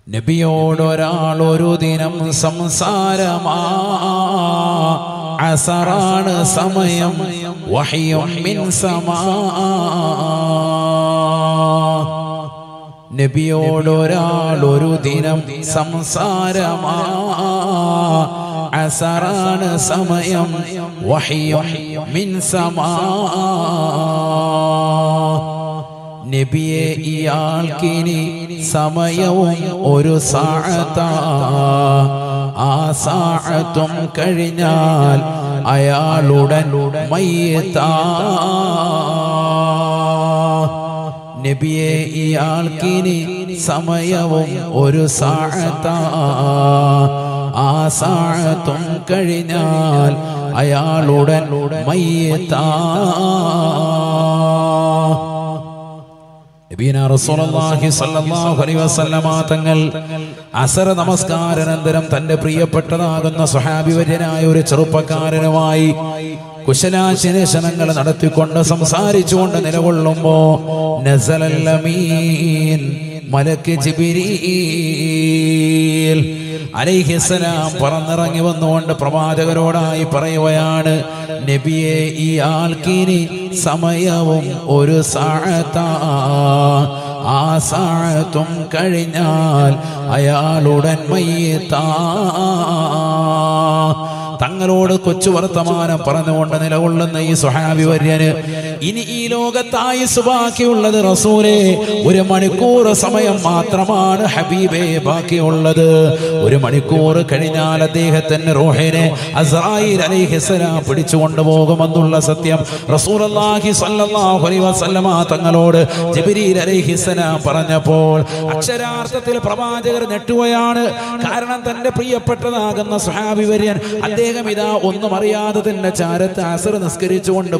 നബിയോടൊരാളൊരു ദിനം സംസാരമാ, അസറാണ് സമയം, വഹ്യും മിൻ സമാ. നബിയോടൊരാളൊരു ദിനം സംസാരമാ, അസറാണ് സമയം, വഹ്യും മിൻ സമാ. നബിയെ ഇയാൾക്കിനി സമയവും ഒരു സാഅത്താ, ആ സാഅത്തും കഴിഞ്ഞാൽ അയാളുടൻ മയ്യിത്താ. നബിയെ ഇയാൾക്കിനി സമയവും ഒരു സാഅത്താ, ആ സാഅത്തും കഴിഞ്ഞാൽ അയാളുടൻ മയ്യിത്താ. നബിയനാ റസൂലുള്ളാഹി സ്വല്ലല്ലാഹു അലൈഹി വസല്ലമ തങ്ങൾ അസർ നമസ്കാരാനന്തരം തന്റെ പ്രിയപ്പെട്ടതാകുന്ന സ്വഹാബിവര്യനായ ഒരു ചെറുപ്പക്കാരനുമായി കുശലാന്വേഷണങ്ങൾ നടത്തിക്കൊണ്ട് സംസാരിച്ചുകൊണ്ട് നിലകൊള്ളുമ്പോ നസലൽ അമീൻ മലക്ക് ജിബ്രീൽ അലൈഹിസ്സലാം പറന്നിറങ്ങി വന്നുകൊണ്ട് പ്രവാചകരോടായി പറയുകയാണ്, നബിയെ ഇയാൾക്കിനി സമയവും ഒരു സാഅത്താ, ആ സാഅത്തും കഴിഞ്ഞാൽ അയാളുടൻ മയ്യിത്താ. തങ്ങളോട് കൊച്ചു വർത്തമാനം പറഞ്ഞുകൊണ്ട് നിലകൊള്ളുന്ന ഈ സ്വഹാബി വര്യന് ഇനി ഈ ലോകത്തായുസ് ബാക്കിയുള്ളത് റസൂലേ 1 മണിക്കൂർ സമയം മാത്രമാണ് ഹബീബേ ബാക്കിയുള്ളത്. 1 മണിക്കൂർ കഴിഞ്ഞാൽ അദ്ദേഹത്തിന്റെ റൂഹിനെ അസ്രായീൽ അലൈഹിസ്സലാം പിടിച്ചു കൊണ്ടുപോകുമെന്നുള്ള സത്യം റസൂലുള്ളാഹി സ്വല്ലല്ലാഹു അലൈഹി വസല്ലമ തങ്ങളോട് ജിബ്രീൽ അലൈഹിസ്സലാം പറഞ്ഞപ്പോൾ അക്ഷരാർത്ഥത്തിൽ പ്രവാചകർ ഞെട്ടുകയാണ്. കാരണം തന്റെ പ്രിയപ്പെട്ടതാകുന്ന സ്വഹാബി വര്യൻ അദ്ദേഹം ഇതാ ഒന്നും അറിയാതെ തന്നെ ചാരത്ത് അസർ നിസ്കരിച്ചുകൊണ്ട്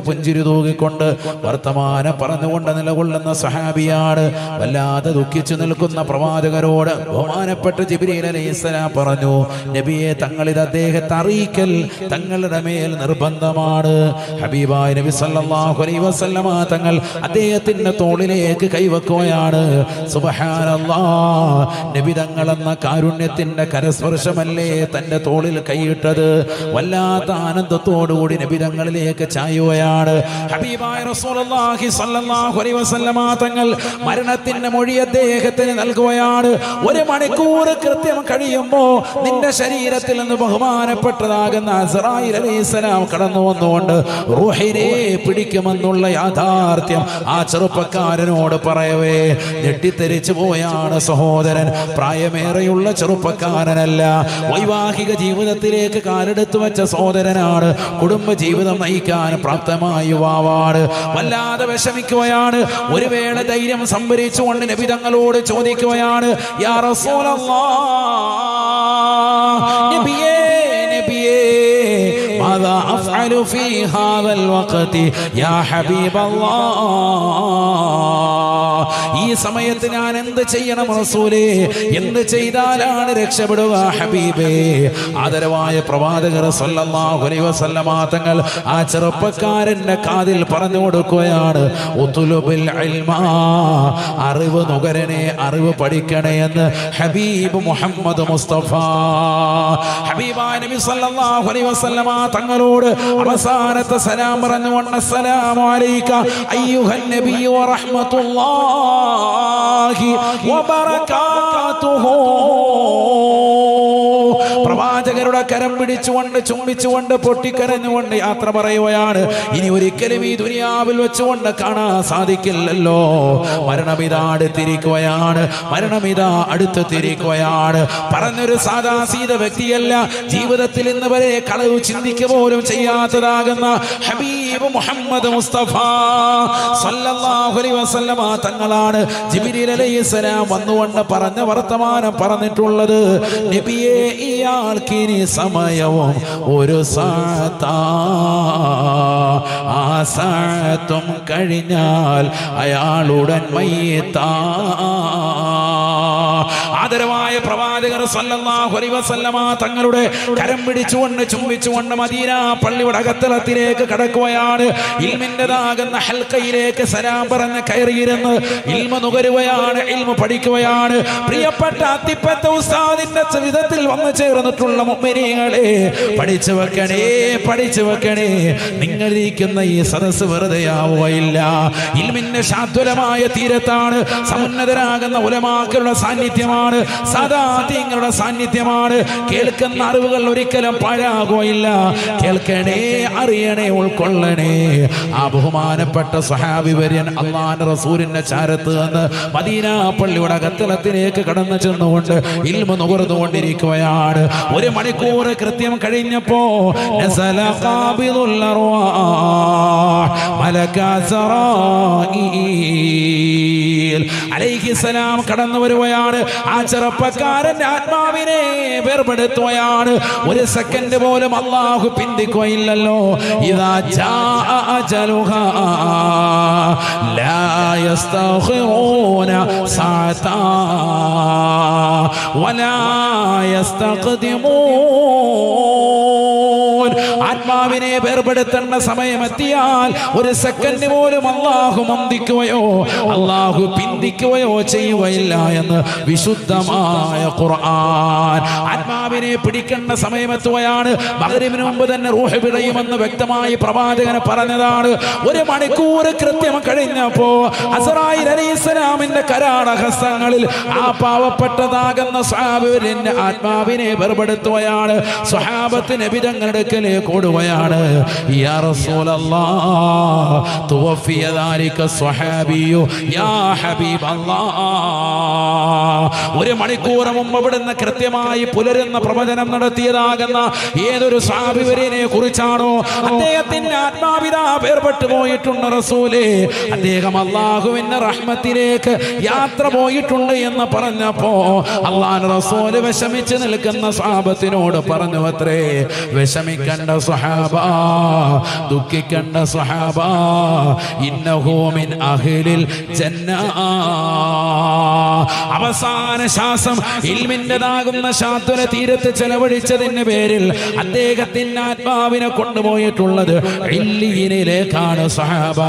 പുഞ്ചിരി തൂകിക്കൊണ്ട് വർത്തമാനം പറഞ്ഞുകൊണ്ട് നിലകൊള്ളുന്ന സ്വഹാബിയാണ്. വല്ലാതെ ദുഃഖിച്ചു നിൽക്കുന്ന പ്രവാചകരോട് ബഹുമാനപ്പെട്ട ജിബ്രീൽ അലൈഹിസ്സലാം പറഞ്ഞു, നബിയെ തങ്ങളിത് അദ്ദേഹത്തെ അറിയിക്കൽ തങ്ങളുടെ മേൽ നിർബന്ധമാണ്. ഹബീബായ നബി സല്ലല്ലാഹു അലൈഹി വസല്ലമ തങ്ങൾ അദ്ദേഹത്തിന്റെ തോളിലേക്ക് കൈവക്കുകയാണ്. സുബ്ഹാനല്ലാഹ്, നബി തങ്ങളെന്ന കാരുണ്യത്തിന്റെ കരസ്പർശമല്ലേ തന്റെ തോളിൽ കൈയിട്ടത്. വല്ലാത്ത ആനന്ദത്തോടുകൂടി നബി തങ്ങളിലേക്ക് ചായുകയാണ്. ഹബീബായ റസൂലുള്ളാഹി സ്വല്ലല്ലാഹു അലൈഹി വസല്ലമ തങ്ങൾ മരണത്തിന്റെ മൊഴി അദ്ദേഹത്തിന് നൽകുകയാണ്. 1 മണിക്കൂർ കൃത്യം കഴിയുമ്പോ നിന്റെ ശരീരത്തിൽ നിന്ന് ബഹുമാനപ്പെട്ടതാകുന്ന അസ്രായീൽ അലൈഹിസ്സലാം കടന്നു വന്നുകൊണ്ട് റൂഹിനെ പിടിക്കുമെന്നുള്ള യാഥാർത്ഥ്യം ആ ചെറുപ്പക്കാരനോട് പറയവേ ഞെട്ടിത്തെറിച്ചു പോയാണ് സഹോദരൻ. പ്രായമേറെയുള്ള ചെറുപ്പക്കാരനല്ല, വൈവാഹിക ജീവിതത്തിലേക്ക് കാലെടുത്തു വെച്ച സഹോദരനാണ്. കുടുംബ ജീവിതം നയിക്കാൻ പ്രാപ്തമായ യുവാവാണ്. വല്ലാതെ വിഷമിക്കുകയാണ്. ഒരു വേള ധൈര്യം സംഭരിച്ചുകൊണ്ട് നബി തങ്ങളോട് ചോദിക്കുകയാണ്, യാ റസൂലല്ലാഹ്, നബിയേ നബിയേ മാദാ അഫ്അലു ഫീ ഹാദൽ വഖതി യാ ഹബീബല്ലാഹ്, ഈ സമയത്ത് ഞാൻ എന്ത് ചെയ്യണം റസൂലേ? എന്ത് ചെയ്താലാണ് രക്ഷപ്പെടുക ഹബീബേ? ആദരവായ പ്രവാചകർ സല്ലല്ലാഹു അലൈഹി വസല്ലമ തങ്ങൾ ആ ചെറുപ്പക്കാരന്റെ കാതിൽ പറഞ്ഞു കൊടുക്കുകയാണ്, ഉത്ലുബിൽ ഇൽമ, അറിവ് നുകരണേ, അറിവ് പഠിക്കണേ എന്ന് ഹബീബ് മുഹമ്മദ് മുസ്തഫ. ഹബീബായ നബി സല്ലല്ലാഹു അലൈഹി വസല്ലമ തങ്ങളോട് അവസാനത്തെ സലാം പറഞ്ഞുകൊണ്ട് അസ്സലാമു അലൈക അയ്യുഹൻ നബിയ്യ വറഹ്മത്തുള്ളാഹി വബറകാതുഹു. പ്രവാചകരുടെ കരം പിടിച്ചുകൊണ്ട് ചുംബിച്ചുകൊണ്ട് പൊട്ടിക്കരഞ്ഞുകൊണ്ട് യാത്ര പറയുകയാണ്. ഇനി ഒരിക്കലും ഈ ദുനിയാവിൽ വെച്ചുകൊണ്ട് കാണാൻ സാധിക്കില്ലല്ലോ. മരണമിതാ അടുത്തിരിക്കുകയാണ്, മരണമിതാ അടുത്തെത്തിയിരിക്കുകയാണ്. പറഞ്ഞൊരു സാധാ സീത വ്യക്തിയല്ല, ജീവിതത്തിൽ ഇന്ന് വരെ കളവ് ചിന്തിക്കുക പോലും ചെയ്യാത്തതാകുന്ന ഹബീബ് മുഹമ്മദ് മുസ്തഫ സല്ലല്ലാഹു അലൈഹി വസല്ലമ തങ്ങളാണ് ജിബ്രീൽ അലൈഹിസ്സലാം വന്നുകൊണ്ട് പറഞ്ഞ വർത്തമാനം പറഞ്ഞിട്ടുള്ളത്. നബിയെ ഇയാൾക്കിനി സമയവും ഒരു സാഅത്താ, ആ സാഅത്തും കഴിഞ്ഞാൽ അയാളുടൻ മയ്യിത്താ. ആദരവായ പ്രവാചകർ സല്ലല്ലാഹു അലൈഹി വസല്ലമ തങ്ങളുടെ കരം പിടിച്ചുകൊണ്ട് ചുംബിച്ചുകൊണ്ട് മദീന പള്ളിയുടെ അകത്തളത്തിലേക്ക് കടക്കുകയാണ്. ഇൽമിൻ്റെതാകുന്ന ഹൽക്കയിലേക്ക് സലാം പറഞ്ഞ് കയറിയിരുന്ന് ഇൽമ നുകരുകയാണ്, ഇൽമ പഠിക്കുകയാണ്. പ്രിയപ്പെട്ട അത്തിപ്പറ്റ ഉസ്താദിന്റെ വിധത്തിൽ വന്നു ചേർന്നിട്ടുള്ള മുഅ്മിനീങ്ങളെ, പഠിച്ചു വെക്കണേ, പഠിച്ചു വെക്കണേ. നിങ്ങളിരിക്കുന്ന ഈ സദസ്സ് വെറുതെയാവുകയില്ല. ഇൽമിന്റെ ശാദ്വലമായ തീരത്താണ്, സമുന്നതരാകുന്ന ഉലമാക്കളുടെ സാന്നിധ്യമാണ്, സാദാത്യങ്ങളുടെ സാന്നിധ്യമാണ്. കേൾക്കുന്ന അറിവുകൾ ഒരിക്കലും പാഴാകുകയില്ല. കേൾക്കണേ, അറിയണേ, ഉൾക്കൊള്ളണേ. ആ ബഹുമാനപ്പെട്ട സ്വഹാബി വര്യൻ അല്ലാഹുവിന്റെ റസൂലിന്റെ ചാരത്ത് നിന്ന് മദീന പള്ളിയുടെ അകത്തളത്തിലേക്ക് കടന്നു ചെന്നുകൊണ്ട് ഇൽമ നുകർന്നുകൊണ്ടിരിക്കുകയാണ്. 1 മണിക്കൂർ കൃത്യം കഴിഞ്ഞപ്പോ നസല ഖാബിദുൽ അർവാഹ് മലക സറായിൽ അലൈഹിസ്സലാം കടന്നു വരുകയാണ്. ആ ചെറുപ്പക്കാരന്റെ ആത്മാവിനെ വേർപെടുത്തുകയാണ്. 1 സെക്കൻഡ് പോലും അല്ലാഹു പിന്തിക്കുകയില്ലല്ലോ. ഇദാ ജാഅ അജലുഹാ ലാ യസ്തഖിറൂന സഅതാ വലാ യസ്തഖ്ദിമൂൻ. ആത്മാവിനെ വേർപെടുത്തേണ്ട സമയമെത്തിയാൽ 1 സെക്കൻഡ് പോലും അല്ലാഹു മന്ദിക്കുകയോ അല്ലാഹു പിന്തിക്കുകയോ ചെയ്യുകയില്ല എന്ന് വിശുദ്ധമായ ഖുർആൻ. ആത്മാവിനെ പിടിക്കേണ്ട സമയമെത്തുകയാണ്. മഗ്രിബിന് മുമ്പ് തന്നെ റൂഹ് വിടയുമെന്ന് വ്യക്തമായി പ്രവാചകൻ പറഞ്ഞതാണ്. 1 മണിക്കൂർ കൃത്യം കഴിഞ്ഞപ്പോ അസ്റായീൽ അലൈഹിസ്സലാമിന്റെ കരാള ഹസ്തങ്ങളിൽ ആ പാവപ്പെട്ടതാകുന്ന സ്വഹാബിന്റെ ആത്മാവിനെ വേർപെടുത്തുകയാണ്. സ്വഹാബത്ത് നബി തങ്ങളുടെ അടുക്കലേക്ക് ഓടുകയാണ്. യാ റസൂലല്ലാഹ് തുവഫിയ ദാലിക സ്വഹാബിയു യാ ഹബീബല്ലാഹ്. 1 മണിക്കൂർ മുമ്പ് ഇവിടുന്ന് കൃത്യമായി പുലരുന്ന പ്രവചനം നടത്തിയതാകുന്ന ഏതൊരു സ്വഹാബിവര്യനെ കുറിച്ചാണോ അദ്ദേഹത്തിന്റെ ആത്മാവിതാ വേർപെട്ടു പോയിട്ടുണ്ട് റസൂലേ, അദ്ദേഹം അല്ലാഹുവിന്റെ റഹ്മത്തിലേക്ക് യാത്ര പോയിട്ടുണ്ട് എന്ന് പറഞ്ഞപ്പോ അല്ലാഹുവിന്റെ റസൂൽ വിഷമിച്ച് നിൽക്കുന്ന സ്വഹാബത്തിനോട് പറഞ്ഞു അത്രേ, വിഷമിക്കണ്ട സ്വഹാബ, ദുഃഖിക്കണ്ട സ്വഹാബ, ഇന്നഹു മിൻ അഹ്ലിൽ ജന്ന. അവസാന ശ്വാസം ഇൽമിൻ്റെതാകുന്ന ശാദ്വല തീരത്ത് ചെലവഴിച്ചതിന് പേരിൽ അദ്ദേഹത്തിന്റെ ആത്മാവിനെ കൊണ്ടുപോയിട്ടുള്ളത് ഇല്ലിയിലേക്കാണ്. സ്വഹാബ,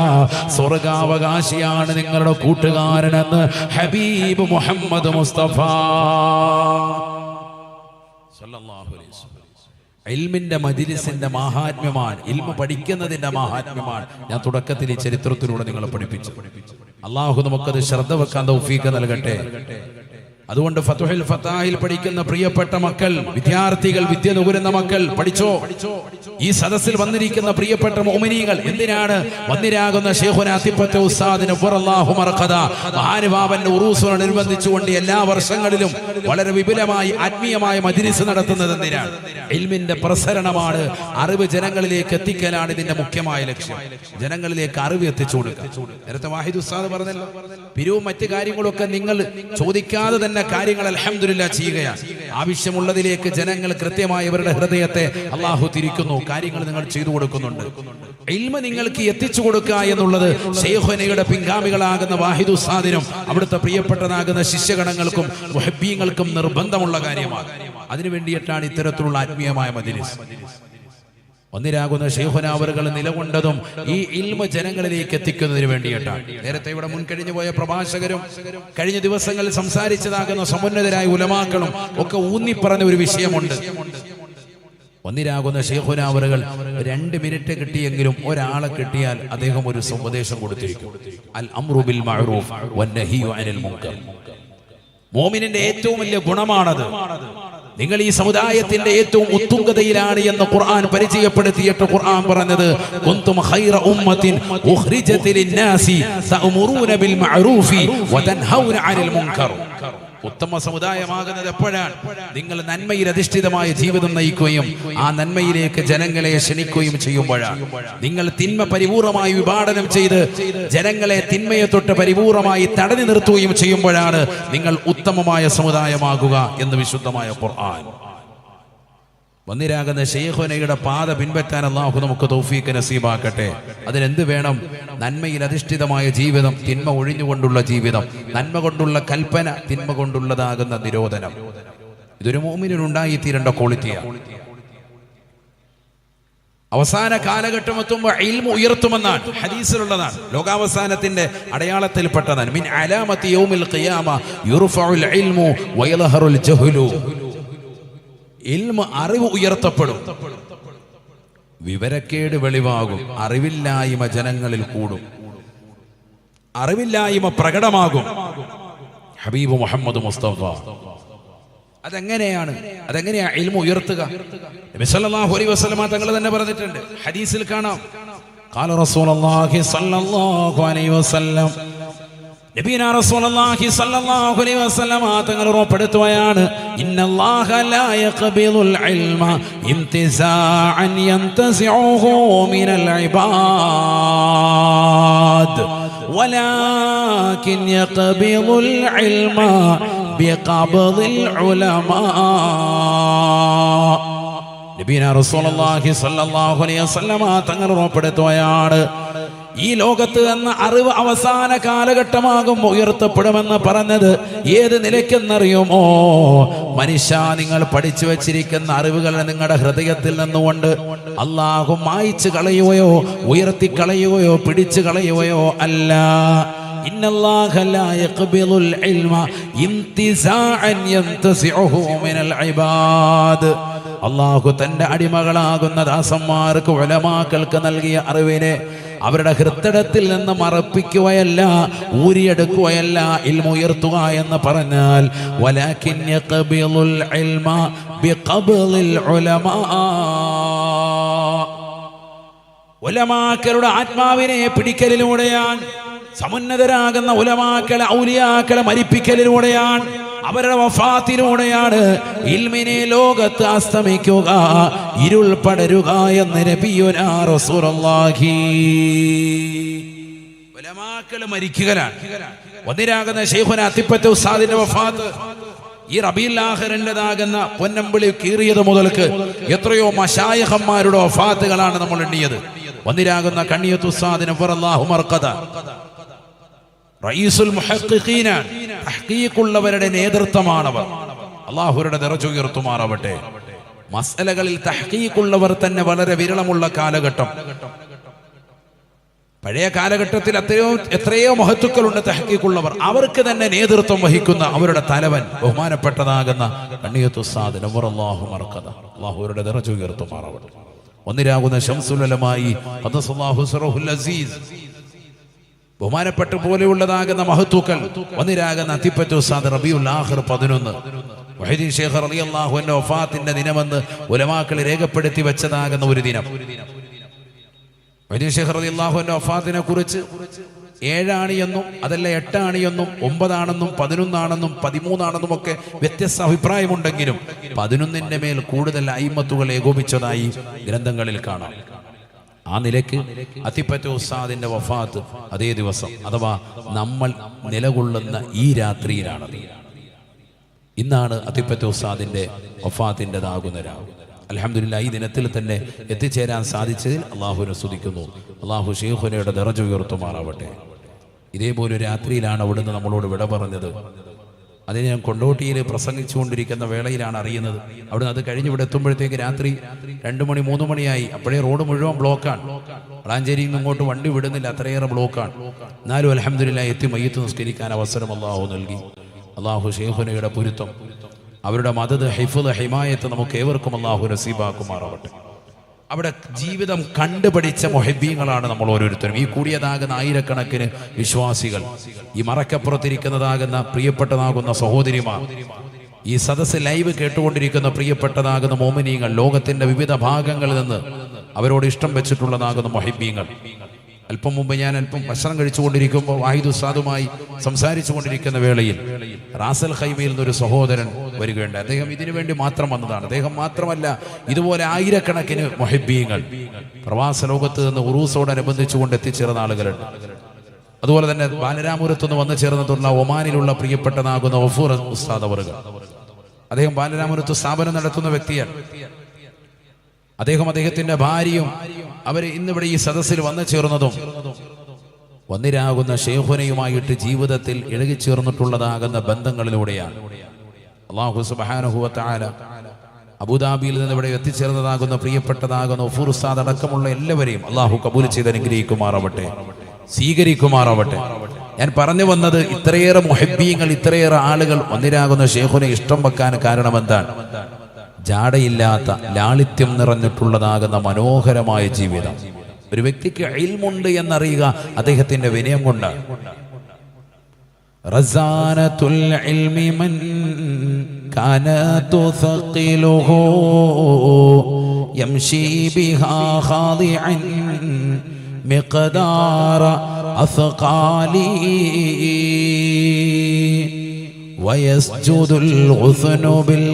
സ്വർഗാവകാശിയാണ് നിങ്ങളുടെ കൂട്ടുകാരനെന്ന് ഹബീബ് മുഹമ്മദ് മുസ്തഫ സല്ലല്ലാഹു അലൈഹി വസല്ലം. ഇൽമിന്റെ മജ്ലിസിന്റെ മഹാത്മ്യമാണ്, ഇൽമ പഠിക്കുന്നതിന്റെ മഹാത്മ്യമാണ് ഞാൻ തുടക്കത്തിൽ ഈ ചരിത്രത്തിലൂടെ നിങ്ങളെ പഠിപ്പിച്ചു. അല്ലാഹു നമുക്കത് ശ്രദ്ധ വെക്കാൻ തൗഫീഖ് നൽകട്ടെ. അതുകൊണ്ട് ഫതുഹുൽ ഫതാഹിൽ പഠിക്കുന്ന പ്രിയപ്പെട്ട മക്കൾ, വിദ്യാർത്ഥികൾ, വിദ്യ നുകരുന്ന മക്കൾ പഠിച്ചോ. ഈ സദസ്സിൽ വന്നിരിക്കുന്ന പ്രിയപ്പെട്ട മുഅ്മിനീങ്ങൾ എന്തിനാണ് വന്നിരാകുന്ന ശൈഖുനാ അത്തിപ്പറ്റ ഉസ്താദിന് വറല്ലാഹു മർഖദ മഹാനുഭാവന്റെ ഉറൂസിനോടനുബന്ധിച്ചുകൊണ്ട് എല്ലാ വർഷങ്ങളിലും വളരെ വിപുലമായി ആത്മീയമായ മജ്ലിസ് നടത്തുന്നത് എന്തിനാണ്? ഇൽമിന്റെ പ്രസരണമാണ്, അറിവ് ജനങ്ങളിലേക്ക് എത്തിക്കലാണ് ഇതിന്റെ മുഖ്യമായ ലക്ഷ്യം. ജനങ്ങളിലേക്ക് അറിവ് എത്തിച്ചു കൊടുക്കുക. നേരത്തെ വാഹിദ് ഉസ്താദ് പറഞ്ഞല്ലോ, പിരിവും മറ്റു കാര്യങ്ങളൊക്കെ നിങ്ങൾ ചോദിക്കാതെ തന്നെ കാര്യങ്ങൾ അൽഹംദുലില്ലാ ചെയ്യുകയാണ്. ആവശ്യമുള്ളതിലേക്ക് ജനങ്ങൾ കൃത്യമായി അവരുടെ ഹൃദയത്തെ അല്ലാഹു തിരിക്കുന്നു. കാര്യങ്ങൾ നിങ്ങൾ ചെയ്തു കൊടുക്കുന്നുണ്ട്. ഇൽമ നിങ്ങൾക്ക് എത്തിച്ചു കൊടുക്കുക എന്നുള്ളത് ശൈഖുനയുടെ പിൻഗാമികളാകുന്ന വാഹിദ് ഉസ്താദിനും അവിടുത്തെ പ്രിയപ്പെട്ടതാകുന്ന ശിഷ്യഗണങ്ങൾക്കും മുഹബ്ബീങ്ങൾക്കും നിർബന്ധമുള്ള കാര്യമാണ്. അതിനു വേണ്ടിയിട്ടാണ് ഇത്തരത്തിലുള്ള ആത്മീയമായ മജ്ലിസ്. ഒന്നിരാകുന്ന ശൈഖുനാ അവറുകൾ നിലകൊണ്ടതും ഈ ഇൽമ ജനങ്ങളിലേക്ക് എത്തിക്കുന്നതിന് വേണ്ടിയിട്ടാണ്. നേരത്തെ ഇവിടെ മുൻകഴിഞ്ഞു പോയ പ്രഭാഷകരും കഴിഞ്ഞ ദിവസങ്ങളിൽ സംസാരിച്ചതാകുന്ന സമുന്നതരായ ഉലമാക്കളും ഒക്കെ ഊന്നിപ്പറഞ്ഞ ഒരു വിഷയമുണ്ട്. ഒന്നിരാകുന്ന ശൈഖുനാ അവറുകൾ 2 മിനിറ്റ് കിട്ടിയെങ്കിലും ഒരാളെ കിട്ടിയാൽ അദ്ദേഹം ഒരു ഉപദേശം കൊടുത്തിരിക്കും. അൽ അംറു ബിൽ മഅറൂഫ് വന്നഹ്യു അനിൽ മുൻകർ. മുഅ്മിനിന്റെ ഏറ്റവും വലിയ ഗുണമാണത്. നിങ്ങൾ ഈ സമുദായത്തിന്റെ ഏറ്റവും ഉത്തുംഗതയിലാണ് എന്ന് ഖുർആൻ പരിചയപ്പെടുത്തിയിട്ട് ഖുർആൻ പറഞ്ഞത്, കുന്തും ഖൈറ ഉമ്മത്തിൻ ഉഖ്രിജത ലിന്നാസി തഅമുറൂന ബിൽ മഅറൂഫി വതൻഹൗന അനിൽ മുൻകർ. ഉത്തമ സമുദായമാകുന്നത് എപ്പോഴാണ്? നിങ്ങൾ നന്മയിൽ അധിഷ്ഠിതമായ ജീവിതം നയിക്കുകയും ആ നന്മയിലേക്ക് ജനങ്ങളെ ക്ഷണിക്കുകയും ചെയ്യുമ്പോഴാണ്. നിങ്ങൾ തിന്മ പരിപൂർണമായി വിഭാടനം ചെയ്ത് ജനങ്ങളെ തിന്മയെ തൊട്ട് പരിപൂർണമായി തടഞ്ഞു നിർത്തുകയും ചെയ്യുമ്പോഴാണ് നിങ്ങൾ ഉത്തമമായ സമുദായമാകുക എന്ന് വിശുദ്ധമായ ഖുർആൻ. വന്നിരാകുന്ന ശൈഖുനയുടെ പാത പിൻപറ്റാൻ അല്ലാഹു നമുക്ക് തൗഫീഖ് നസീബാക്കട്ടെ. അതിനെന്ത് വേണം? നന്മയിൽ അധിഷ്ഠിതമായ ജീവിതം, തിന്മ ഒഴിഞ്ഞുകൊണ്ടുള്ള ജീവിതം, നന്മ കൊണ്ടുള്ള കൽപ്പന, തിന്മ കൊണ്ടുള്ളതാകുന്ന നിരോധനം. ഇതൊരു മുഅ്മിനിനുണ്ടായി തീരേണ്ട ക്വാളിറ്റിയാണ്. അവസാന കാലഘട്ടം എത്തുമ്പോൾ ഇൽമു ഉയർത്തുമെന്നാണ് ഹദീസിലുള്ളതാണ്. ലോകാവസാനത്തിന്റെ അടയാളത്തിൽപ്പെട്ടതാണ്. മിൻ അലാമത്തി യൗമിൽ ഖിയാമ യുർഫഉൽ ഇൽമു വയൽഹറുൽ ജഹ്ലു. ഇൽമു, അറിവ് ഉയർത്തപ്പെടും, വിവരക്കേട് വെളിവാകും, അറിവില്ലായ്മ ജനങ്ങളിൽ കൂടും, അറിവില്ലായ്മ പ്രകടമാകും. ഹബീബ് മുഹമ്മദ് മുസ്തഫ അതെങ്ങനെയാണ് ഇൽമു ഉയർത്തുക? നബി സല്ലല്ലാഹു അലൈഹി വസല്ലം തങ്ങൾ തന്നെ പറഞ്ഞിട്ടുണ്ട്. ഹദീസിൽ കാണാം, ഖാല റസൂലുള്ളാഹി സ്വല്ലല്ലാഹു അലൈഹി വസല്ലം, നബിയനാ റസൂലുള്ളാഹി സ്വല്ലല്ലാഹു അലൈഹി വസല്ലം തങ്ങൾ ഉറപ്പെടുത്തുകയാണ്, ഇന്നല്ലാഹ ലാ യഖ്ബിലുൽ ഇൽമ ഇംതിസാഅൻ യന്തസിഉഹു മിനൽ ഇബാദ് വലാകിൻ യഖ്ബിലുൽ ഇൽമ ബിഖബ്ദിൽ ഉലമാ. നബിയനാ റസൂലുള്ളാഹി സ്വല്ലല്ലാഹു അലൈഹി വസല്ലം തങ്ങൾ ഉറപ്പെടുത്തുകയാണ്, ഈ ലോകത്ത് എന്ന അറിവ് അവസാന കാലഘട്ടമാകുമ്പോൾ ഉയർത്തപ്പെടുമെന്ന് പറഞ്ഞത് ഏത് നിലയ്ക്കെന്നറിയുമോ? മനുഷ്യ, നിങ്ങൾ പഠിച്ചു വച്ചിരിക്കുന്ന അറിവുകൾ നിങ്ങളുടെ ഹൃദയത്തിൽ നിന്നുകൊണ്ട് അല്ലാഹു മായ്ച്ചു കളയുകയോ ഉയർത്തിക്കളയുകയോ പിടിച്ചു കളയുകയോ അല്ല. ഇന്നല്ലാഹ ലാ യഖ്ബിലുൽ ഇൽമ ഇംതിസാഅൻ യന്തസിഉഹു മിനൽ ഇബാദ്. അല്ലാഹു തന്റെ അടിമകളാകുന്ന ദാസന്മാർക്ക്, ഉലമാക്കൾക്ക് നൽകിയ അറിവിനെ അവരുടെ ഹൃദയത്തിൽ നിന്ന് മറപ്പിക്കുകയല്ല, ഊരിയെടുക്കുകയല്ല ഇൽമു ഉയർത്തുക എന്ന് പറഞ്ഞാൽ, വലാകിൻ യഖ്ബിലുൽ ഇൽമ ബിഖബ്ദിൽ ഉലമാ. ഉലമാക്കളുടെ ആത്മാവിനെ പിടിക്കലിലൂടെയാണ്, സമുന്നതരാകുന്ന ഉലമാക്കളെ, ഔലിയാക്കളെ മരിപ്പിക്കലിലൂടെയാണ്, അവരുടെ വഫാത്തിലൂടെയാണ് ഇൽമിനെ ലോകത്ത് അസ്തമിക്കുക, ഇരുൾ പടരുക എന്ന് നബിയുനാ റസൂലുള്ളാഹി. ഉലമാക്കള് മരിക്കുകയാണ്. വന്നിരാകുന്ന ശൈഖുന അത്തിപ്പറ്റ ഉസ്താദിന്റെ വഫാത്ത് ഈ റബീഉൽ ആഖിറിന്റേതാകുന്ന പൊന്നമ്പിളി കീറിയത് മുതൽക്ക് എത്രയോ മശായിഖന്മാരുടെ വഫാത്തുകളാണ് നമ്മൾ എണ്ണിയത്. വന്നിരാകുന്ന കണ്ണിയത്ത് ഉസ്താദിന് ഫറല്ലാഹു മർഖദ റഈസുൽ മുഹഖഖീന, തഹ്ഖീഖുള്ളവരുടെ നേതൃത്വമാണവർ. അല്ലാഹുവിന്റെ ദറജ ഉയർത്തുമാറാവട്ടെ. മസ്അലകളിൽ തഹ്ഖീഖുള്ളവർ തന്നെ വളരെ വിരളമുള്ള കാലഘട്ടം. പഴയ കാലഘട്ടത്തിൽ എത്രയോ മഹത്തുക്കളുണ്ട് തഹ്ഖീഖുള്ളവർ. അവർക്ക് തന്നെ നേതൃത്വം വഹിക്കുന്ന അവരുടെ തലവൻ ബഹുമാനപ്പെട്ടതാകുന്ന കണ്ണിയത്ത് ഉസ്താദ് നവറല്ലാഹു മർഖദ, അല്ലാഹുവിന്റെ ദറജ ഉയർത്തുമാറാവട്ടെ. ഒന്നിരാകുന്ന ശംസുൽ ഉലമായി ഖദ്ദസല്ലാഹു സിറഹുൽ അസീസ്, ബഹുമാനപ്പെട്ട പോലെയുള്ളതാകുന്ന മഹത്തുക്കൾ വന്നിരാകുന്ന അത്തിപ്പറ്റ ഉസ്താദ് റബീഉൽ ആഖിർ 11 മുഹീദ്ദീൻ ശൈഖ് റളിയല്ലാഹു അൻഹു വഫാത്തിന്റെ ദിനമെന്ന് ഉലമാക്കൾ രേഖപ്പെടുത്തി വെച്ചതാകുന്ന ഒരു ദിനം. മുഹീദ്ദീൻ ശൈഖ് റളിയല്ലാഹു അൻഹു വഫാത്തിനെ കുറിച്ച് 7 ആണ് എന്നും അതല്ല 8 ആണ് എന്നും 9 ആണെന്നും 11 ആണെന്നും 13 ആണെന്നും ഒക്കെ വ്യത്യസ്ത അഭിപ്രായമുണ്ടെങ്കിലും 11ന്റെ മേൽ കൂടുതൽ അയിമത്തുകൾ ഏകോപിച്ചതായി ഗ്രന്ഥങ്ങളിൽ കാണാം. ആ നിലയ്ക്ക് അത്തിപ്പറ്റ ഉസ്താദിന്റെ വഫാത്ത് അതേ ദിവസം, അഥവാ നമ്മൾ നിലകൊള്ളുന്ന ഈ രാത്രിയിലാണത്. ഇന്നാണ് അത്തിപ്പറ്റ ഉസ്താദിന്റെ വഫാത്തിൻ്റെതാകുന്ന രാവ്. അൽഹംദുലില്ലാഹ്, ഈ ദിനത്തിൽ തന്നെ എത്തിച്ചേരാൻ സാധിച്ചതിൽ അള്ളാഹുവിനെ സ്തുതിക്കുന്നു. അള്ളാഹു ശൈഖുനയുടെ ദറജ ഉയർത്തുമാറാവട്ടെ. ഇതേപോലെ രാത്രിയിലാണ് അവിടുന്ന് നമ്മളോട് വിട പറഞ്ഞത്. അതിന് ഞാൻ കൊണ്ടോട്ടിയിൽ പ്രസംഗിച്ചുകൊണ്ടിരിക്കുന്ന വേളയിലാണ് അറിയുന്നത്. അവിടുന്ന് അത് കഴിഞ്ഞ് ഇവിടെ എത്തുമ്പോഴത്തേക്ക് രാത്രി 2 മണി 3 മണിയായി. അപ്പോഴേ റോഡ് മുഴുവൻ ബ്ലോക്കാണ്. വളാഞ്ചേരിയിൽ നിന്ന് ഇങ്ങോട്ട് വണ്ടി വിടുന്നില്ല, അത്രയേറെ ബ്ലോക്കാണ്. എന്നാലും അൽഹംദുലില്ലാഹ് എത്തി മയ്യത്ത് നിസ്കരിക്കാൻ അവസരം അള്ളാഹു നൽകി. അള്ളാഹു ശൈഖുനയുടെ പൊരുത്തം, അവരുടെ മദദ്, ഹിഫ്ള്, ഹിമായത്ത് നമുക്ക് ഏവർക്കും അള്ളാഹു നസീബാക്കുമാറാവട്ടെ. അവിടെ ജീവിതം കണ്ടുപഠിച്ച മുഹബ്ബീങ്ങളാണ് നമ്മൾ ഓരോരുത്തരും. ഈ കൂടിയതാകുന്ന ആയിരക്കണക്കിന് വിശ്വാസികൾ, ഈ മറക്കപ്പുറത്തിരിക്കുന്നതാകുന്ന പ്രിയപ്പെട്ടതാകുന്ന സഹോദരിമാർ, ഈ സദസ്സ് ലൈവ് കേട്ടുകൊണ്ടിരിക്കുന്ന പ്രിയപ്പെട്ടതാകുന്ന മോമിനീങ്ങൾ, ലോകത്തിന്റെ വിവിധ ഭാഗങ്ങളിൽ നിന്ന് അവരോട് ഇഷ്ടം വെച്ചിട്ടുള്ളതാകുന്ന മുഹബ്ബീങ്ങൾ. അല്പം മുമ്പ് ഞാൻ ഭക്ഷണം കഴിച്ചുകൊണ്ടിരിക്കുമ്പോൾ വാഹിദ് ഉസ്താദുമായി സംസാരിച്ചു കൊണ്ടിരിക്കുന്ന വേളയിൽ റാസൽ ഖൈമയിൽ നിന്നൊരു സഹോദരൻ വരികയുണ്ട്. അദ്ദേഹം ഇതിനു വേണ്ടി മാത്രം വന്നതാണ്. അദ്ദേഹം മാത്രമല്ല, ഇതുപോലെ ആയിരക്കണക്കിന് മുഹബ്ബീങ്ങൾ പ്രവാസ ലോകത്ത് നിന്ന് ഉറൂസോടനുബന്ധിച്ചുകൊണ്ട് എത്തിച്ചേർന്ന ആളുകളുണ്ട്. അതുപോലെ തന്നെ ബാലരാമപുരത്തുനിന്ന് വന്നു ചേർന്നിട്ടുള്ള ഒമാനിലുള്ള പ്രിയപ്പെട്ടതാകുന്ന വഫൂർ ഉസ്താദ് അവറുകൾ, അദ്ദേഹം ബാലരാമപുരത്ത് സ്ഥാപനം നടത്തുന്ന വ്യക്തിയാണ്. അദ്ദേഹത്തിന്റെ ഭാര്യയും അവർ ഇന്നിവിടെ ഈ സദസ്സിൽ വന്നു ചേർന്നതും വന്നിരാകുന്ന ശൈഖുനയുമായിട്ട് ജീവിതത്തിൽ ഇഴകിച്ചേർന്നിട്ടുള്ളതാകുന്ന ബന്ധങ്ങളിലൂടെയാണ്. അല്ലാഹു സുബ്ഹാനഹു വ തആല അബുദാബിയിൽ നിന്ന് ഇവിടെ എത്തിച്ചേർന്നതാകുന്ന പ്രിയപ്പെട്ടതാകുന്ന ഉഫൂർ ഉസ്താദ് അടക്കമുള്ള എല്ലാവരെയും അല്ലാഹു കബൂൽ ചെയ്ത് അനുഗ്രഹിക്കുമാറാവട്ടെ, സ്വീകരിക്കുമാറാവട്ടെ. ഞാൻ പറഞ്ഞു വന്നത്, ഇത്രയേറെ മുഹബ്ബീങ്ങൾ, ഇത്രയേറെ ആളുകൾ വന്നിരാകുന്ന ശൈഖുനെ ഇഷ്ടം വെക്കാൻ കാരണം എന്താണ്? ജാടയില്ലാത്ത ലാളിത്യം നിറഞ്ഞിട്ടുള്ളതാകുന്ന മനോഹരമായ ജീവിതം. ഒരു വ്യക്തിക്ക് ഇൽമുണ്ട് എന്നറിയുക അദ്ദേഹത്തിന്റെ വിനയം കൊണ്ടാണ്. റസാനത്തുൽ ഇൽമി മൻ കാന തുസഖിലുഹു യംശി ബിഹാ ഖാദിഅൻ മിഖ്ദാര അസ്ഖാലി വയസ്ജുദുൽ ഗുസ്നു ബിൽ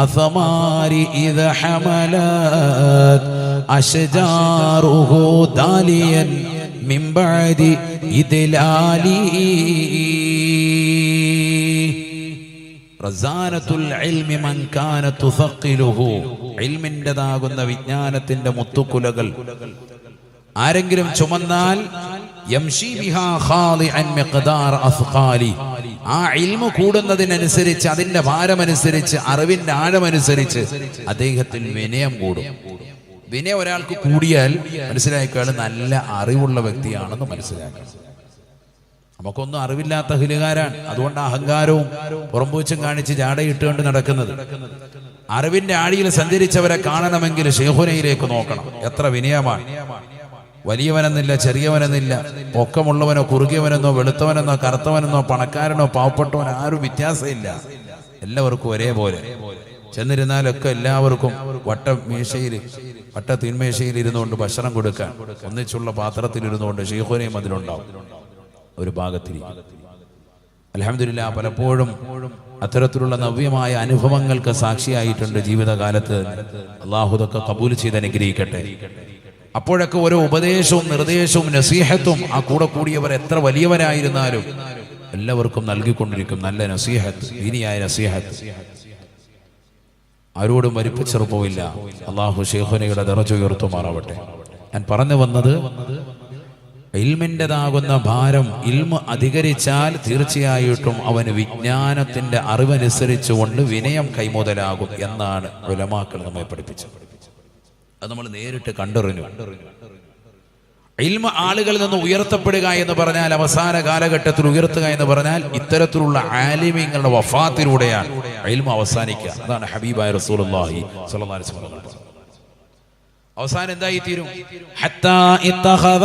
അസ്മാരി ഇദ ഹമലത് അശ്ജാറുഹു ദാലിയൻ മിൻ ബഅദി ഇദ്ലാലി. റസാനത്തുൽ ഇൽമി മൻ കാന തുസഖിലുഹു, ഇൽമിൻ്റെതാകുന്ന വിജ്ഞാനത്തിന്റെ മുത്തുക്കുലകൾ ആരെങ്കിലും ചുമന്നാൽ യംശി ബിഹാ ഖാദിഅൻ മിഖ്ദാർ അസ്ഖാലി, ആ ഇൽമു കൂടുന്നതിനനുസരിച്ച്, അതിന്റെ ഭാരമനുസരിച്ച്, അറിവിന്റെ ആഴമനുസരിച്ച് അദ്ദേഹത്തിൽ വിനയം കൂടും. വിനയം ഒരാൾക്ക് കൂടിയാൽ മനസ്സിലാക്കിയാൽ നല്ല അറിവുള്ള വ്യക്തിയാണെന്ന് മനസ്സിലാക്കാം. നമുക്കൊന്നും അറിവില്ലാത്ത ഹിലുകാരാണ്, അതുകൊണ്ട് അഹങ്കാരവും പുറംപൂച്ചും കാണിച്ച് ജാടയിട്ടുകൊണ്ട് നടക്കുന്നത്. അറിവിന്റെ ആഴിയിൽ സഞ്ചരിച്ചവരെ കാണണമെങ്കിൽ ശൈഖുനയിലേക്ക് നോക്കണം. എത്ര വിനയമാണ്! വലിയവനെന്നില്ല, ചെറിയവനെന്നില്ല, പൊക്കമുള്ളവനോ കുറുകിയവനെന്നോ വെളുത്തവനെന്നോ കറുത്തവനെന്നോ പണക്കാരനോ പാവപ്പെട്ടവനോ ആരും വ്യത്യാസമില്ല. എല്ലാവർക്കും ഒരേപോലെ ചെന്നിരുന്നാലൊക്കെ എല്ലാവർക്കും വട്ട തിന്മേശയിൽ ഇരുന്നുകൊണ്ട് ഭക്ഷണം കൊടുക്കാൻ ഒന്നിച്ചുള്ള പാത്രത്തിൽ ഇരുന്നുകൊണ്ട് ശൈഖുനയും അതിലുണ്ടാവും ഒരു ഭാഗത്തിരിക്കും. അൽഹംദുലില്ലാഹ്, പലപ്പോഴും അത്തരത്തിലുള്ള നവ്യമായ അനുഭവങ്ങൾക്ക് സാക്ഷിയായിട്ടുണ്ട് ജീവിതകാലത്ത്. അല്ലാഹു ഇതൊക്കെ ഖബൂൽ ചെയ്ത് അനുഗ്രഹിക്കട്ടെ. അപ്പോഴൊക്കെ ഓരോ ഉപദേശവും നിർദ്ദേശവും നസീഹത്തും ആ കൂടെ കൂടിയവർ എത്ര വലിയവരായിരുന്നാലും എല്ലാവർക്കും നൽകിക്കൊണ്ടിരിക്കും നല്ല നസീഹത്ത്, ദീനിയായ നസീഹത്ത്. ആരോടും വലിപ്പച്ചെറുപ്പമില്ല. അല്ലാഹു ശൈഖുനയുടെ ദറജ ഉയർത്തുമാറാവട്ടെ. ഞാൻ പറഞ്ഞു വന്നത്, ഇൽമിൻ്റെതാകുന്ന ഭാരം, ഇൽമ് അധികരിച്ചാൽ തീർച്ചയായിട്ടും അവന് വിജ്ഞാനത്തിന്റെ അറിവനുസരിച്ചുകൊണ്ട് വിനയം കൈമുതലാകും എന്നാണ് ഉലമാക്കൾ നമ്മെ പഠിപ്പിച്ചത്. അത് നമ്മൾ നേരിട്ട് കണ്ടറിഞ്ഞു. ഇൽമ ആളുകളിൽ നിന്ന് ഉയർത്തപ്പെടുക എന്ന് പറഞ്ഞാൽ, അവസാന കാലഘട്ടത്തിൽ ഉയർത്തുക എന്ന് പറഞ്ഞാൽ ഇത്തരത്തിലുള്ള ആലിമീങ്ങളുടെ വഫാത്തിലൂടെയാണ് ഇൽമ അവസാനിക്കുക. അതാണ് ഹബീബായ റസൂലുള്ളാഹി സ്വല്ലല്ലാഹു അലൈഹി വസല്ലം. അവസാനം എന്തായി തീരും? ഹത്താ ഇത്തഖദന്നാസു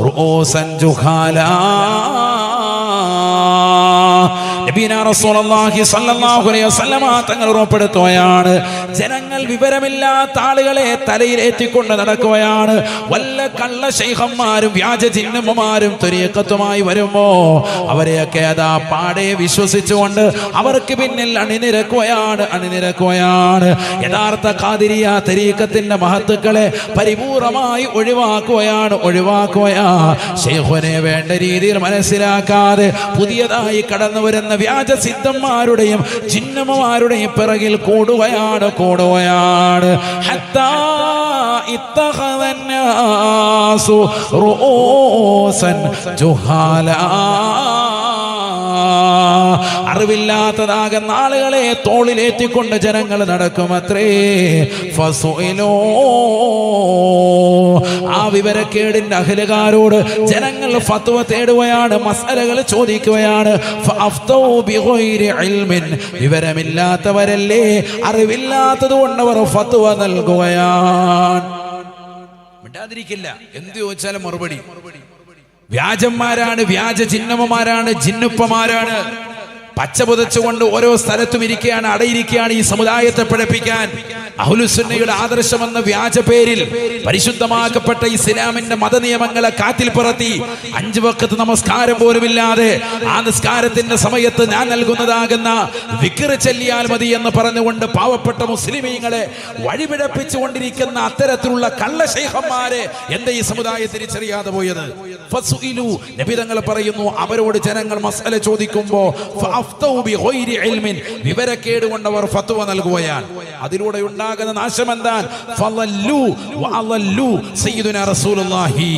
റൂസൻ ജുഹാലാ. നബീന റസൂലുള്ളാഹി സ്വല്ലല്ലാഹു അലൈഹി വസല്ലം തങ്ങൾ ഉറപ്പെടുത്തുകയാണ്, ജനങ്ങൾ വിവരമില്ലാത്ത ആളുകളെ തലയിലേറ്റിക്കൊണ്ട് നടക്കുകയാണ്. വല്ല കള്ള ശൈഖന്മാരും വ്യാജ ജിന്നന്മാരും ത്വരീഖത്തുമായി വരുമ്പോ അവരെയൊക്കെ അതാ പാടെ വിശ്വസിച്ചുകൊണ്ട് അവർക്ക് പിന്നിൽ അണിനിരക്കുകയാണ്. യഥാർത്ഥ ഖാദിരിയ തരീഖത്തിന്റെ മഹത്തുക്കളെ പരിപൂർണമായി ഒഴിവാക്കുകയാണ്. ശൈഖുനെ വേണ്ട രീതിയിൽ മനസ്സിലാക്കാതെ പുതിയതായി കടന്നു വരുന്ന വ്യാജ സിദ്ധന്മാരുടെയും ജിന്നന്മാരുടെയും പിറകിൽ കൂടുകയാണ്. ഹത്താ ഇത്തഖദന്നാസു റൂസൻ ജുഹാലാ. അറിവില്ലാത്തതാകുന്ന ആളുകളെ തോളിലേറ്റിക്കൊണ്ട് ജനങ്ങൾ നടക്കുമത്രേ. ഫസുഇലൂ, ആ വിവരക്കേടിന്റെ അഹ്ലുകാരോട് ജനങ്ങൾ ഫത്വ തേടുകയാണ്, മസ്അലകൾ ചോദിക്കുകയാണ്. ഫഅഫ്തൗ ബിഗൈരി ഇൽമിൻ, വിവരമില്ലാത്തവരല്ലേ, അറിവില്ലാത്തത് കൊണ്ട് അവർ ഫത്വ നൽകുകയാണ്. മിണ്ടാതിരിക്കില്ല, എന്ത് ചോദിച്ചാലും മറുപടി. വ്യാജന്മാരാണ്, വ്യാജ ജിന്നന്മാരാണ്, ജിന്നുപ്പമാരാണ്. പച്ച പുതച്ചുകൊണ്ട് ഓരോ സ്ഥലത്തും ഇരിക്കുകയാണ്, അടയിരിക്കുകയാണ് ഈ സമുദായത്തെ പഠിപ്പിക്കാൻ. അഹ്ലുസുന്നയുടെ ആദർശമെന്ന വ്യാജ പേരിൽ പരിശുദ്ധമാക്കപ്പെട്ട ഇസ്ലാമിന്റെ മതനിയമങ്ങളെ കാറ്റിൽ പറത്തി 5 വഖത്ത് നമസ്കാരം പോലുമില്ലാതെ ആ നിസ്കാരത്തിന്റെ സമയത്ത് ഞാൻ നൽകുന്നതാകുന്ന ദിക്ർ ചൊല്ലിയാൽ മതി എന്ന് പറഞ്ഞുകൊണ്ട് പാവപ്പെട്ട മുസ്ലിമീങ്ങളെ വഴിപിഴപ്പിച്ചുകൊണ്ടിരിക്കുന്ന അത്തരത്തിലുള്ള കള്ള ശൈഖന്മാരെ എന്താ ഈ സമുദായം തിരിച്ചറിയാതെ പോയത്? ഫസുഇലു, നബി തങ്ങൾ പറയുന്നു, അവരോട് ജനങ്ങൾ മസ്അല ചോദിക്കുമ്പോൾ വിവരക്കേട് കൊണ്ട് അവർ ഫത്വ നൽകുകയാണ്. അതിലൂടെ ഉണ്ടാകുന്ന നാശം എന്താണ്? ഫളല്ലു വഅളല്ലു സയ്യിദുനാ റസൂലുള്ളാഹി.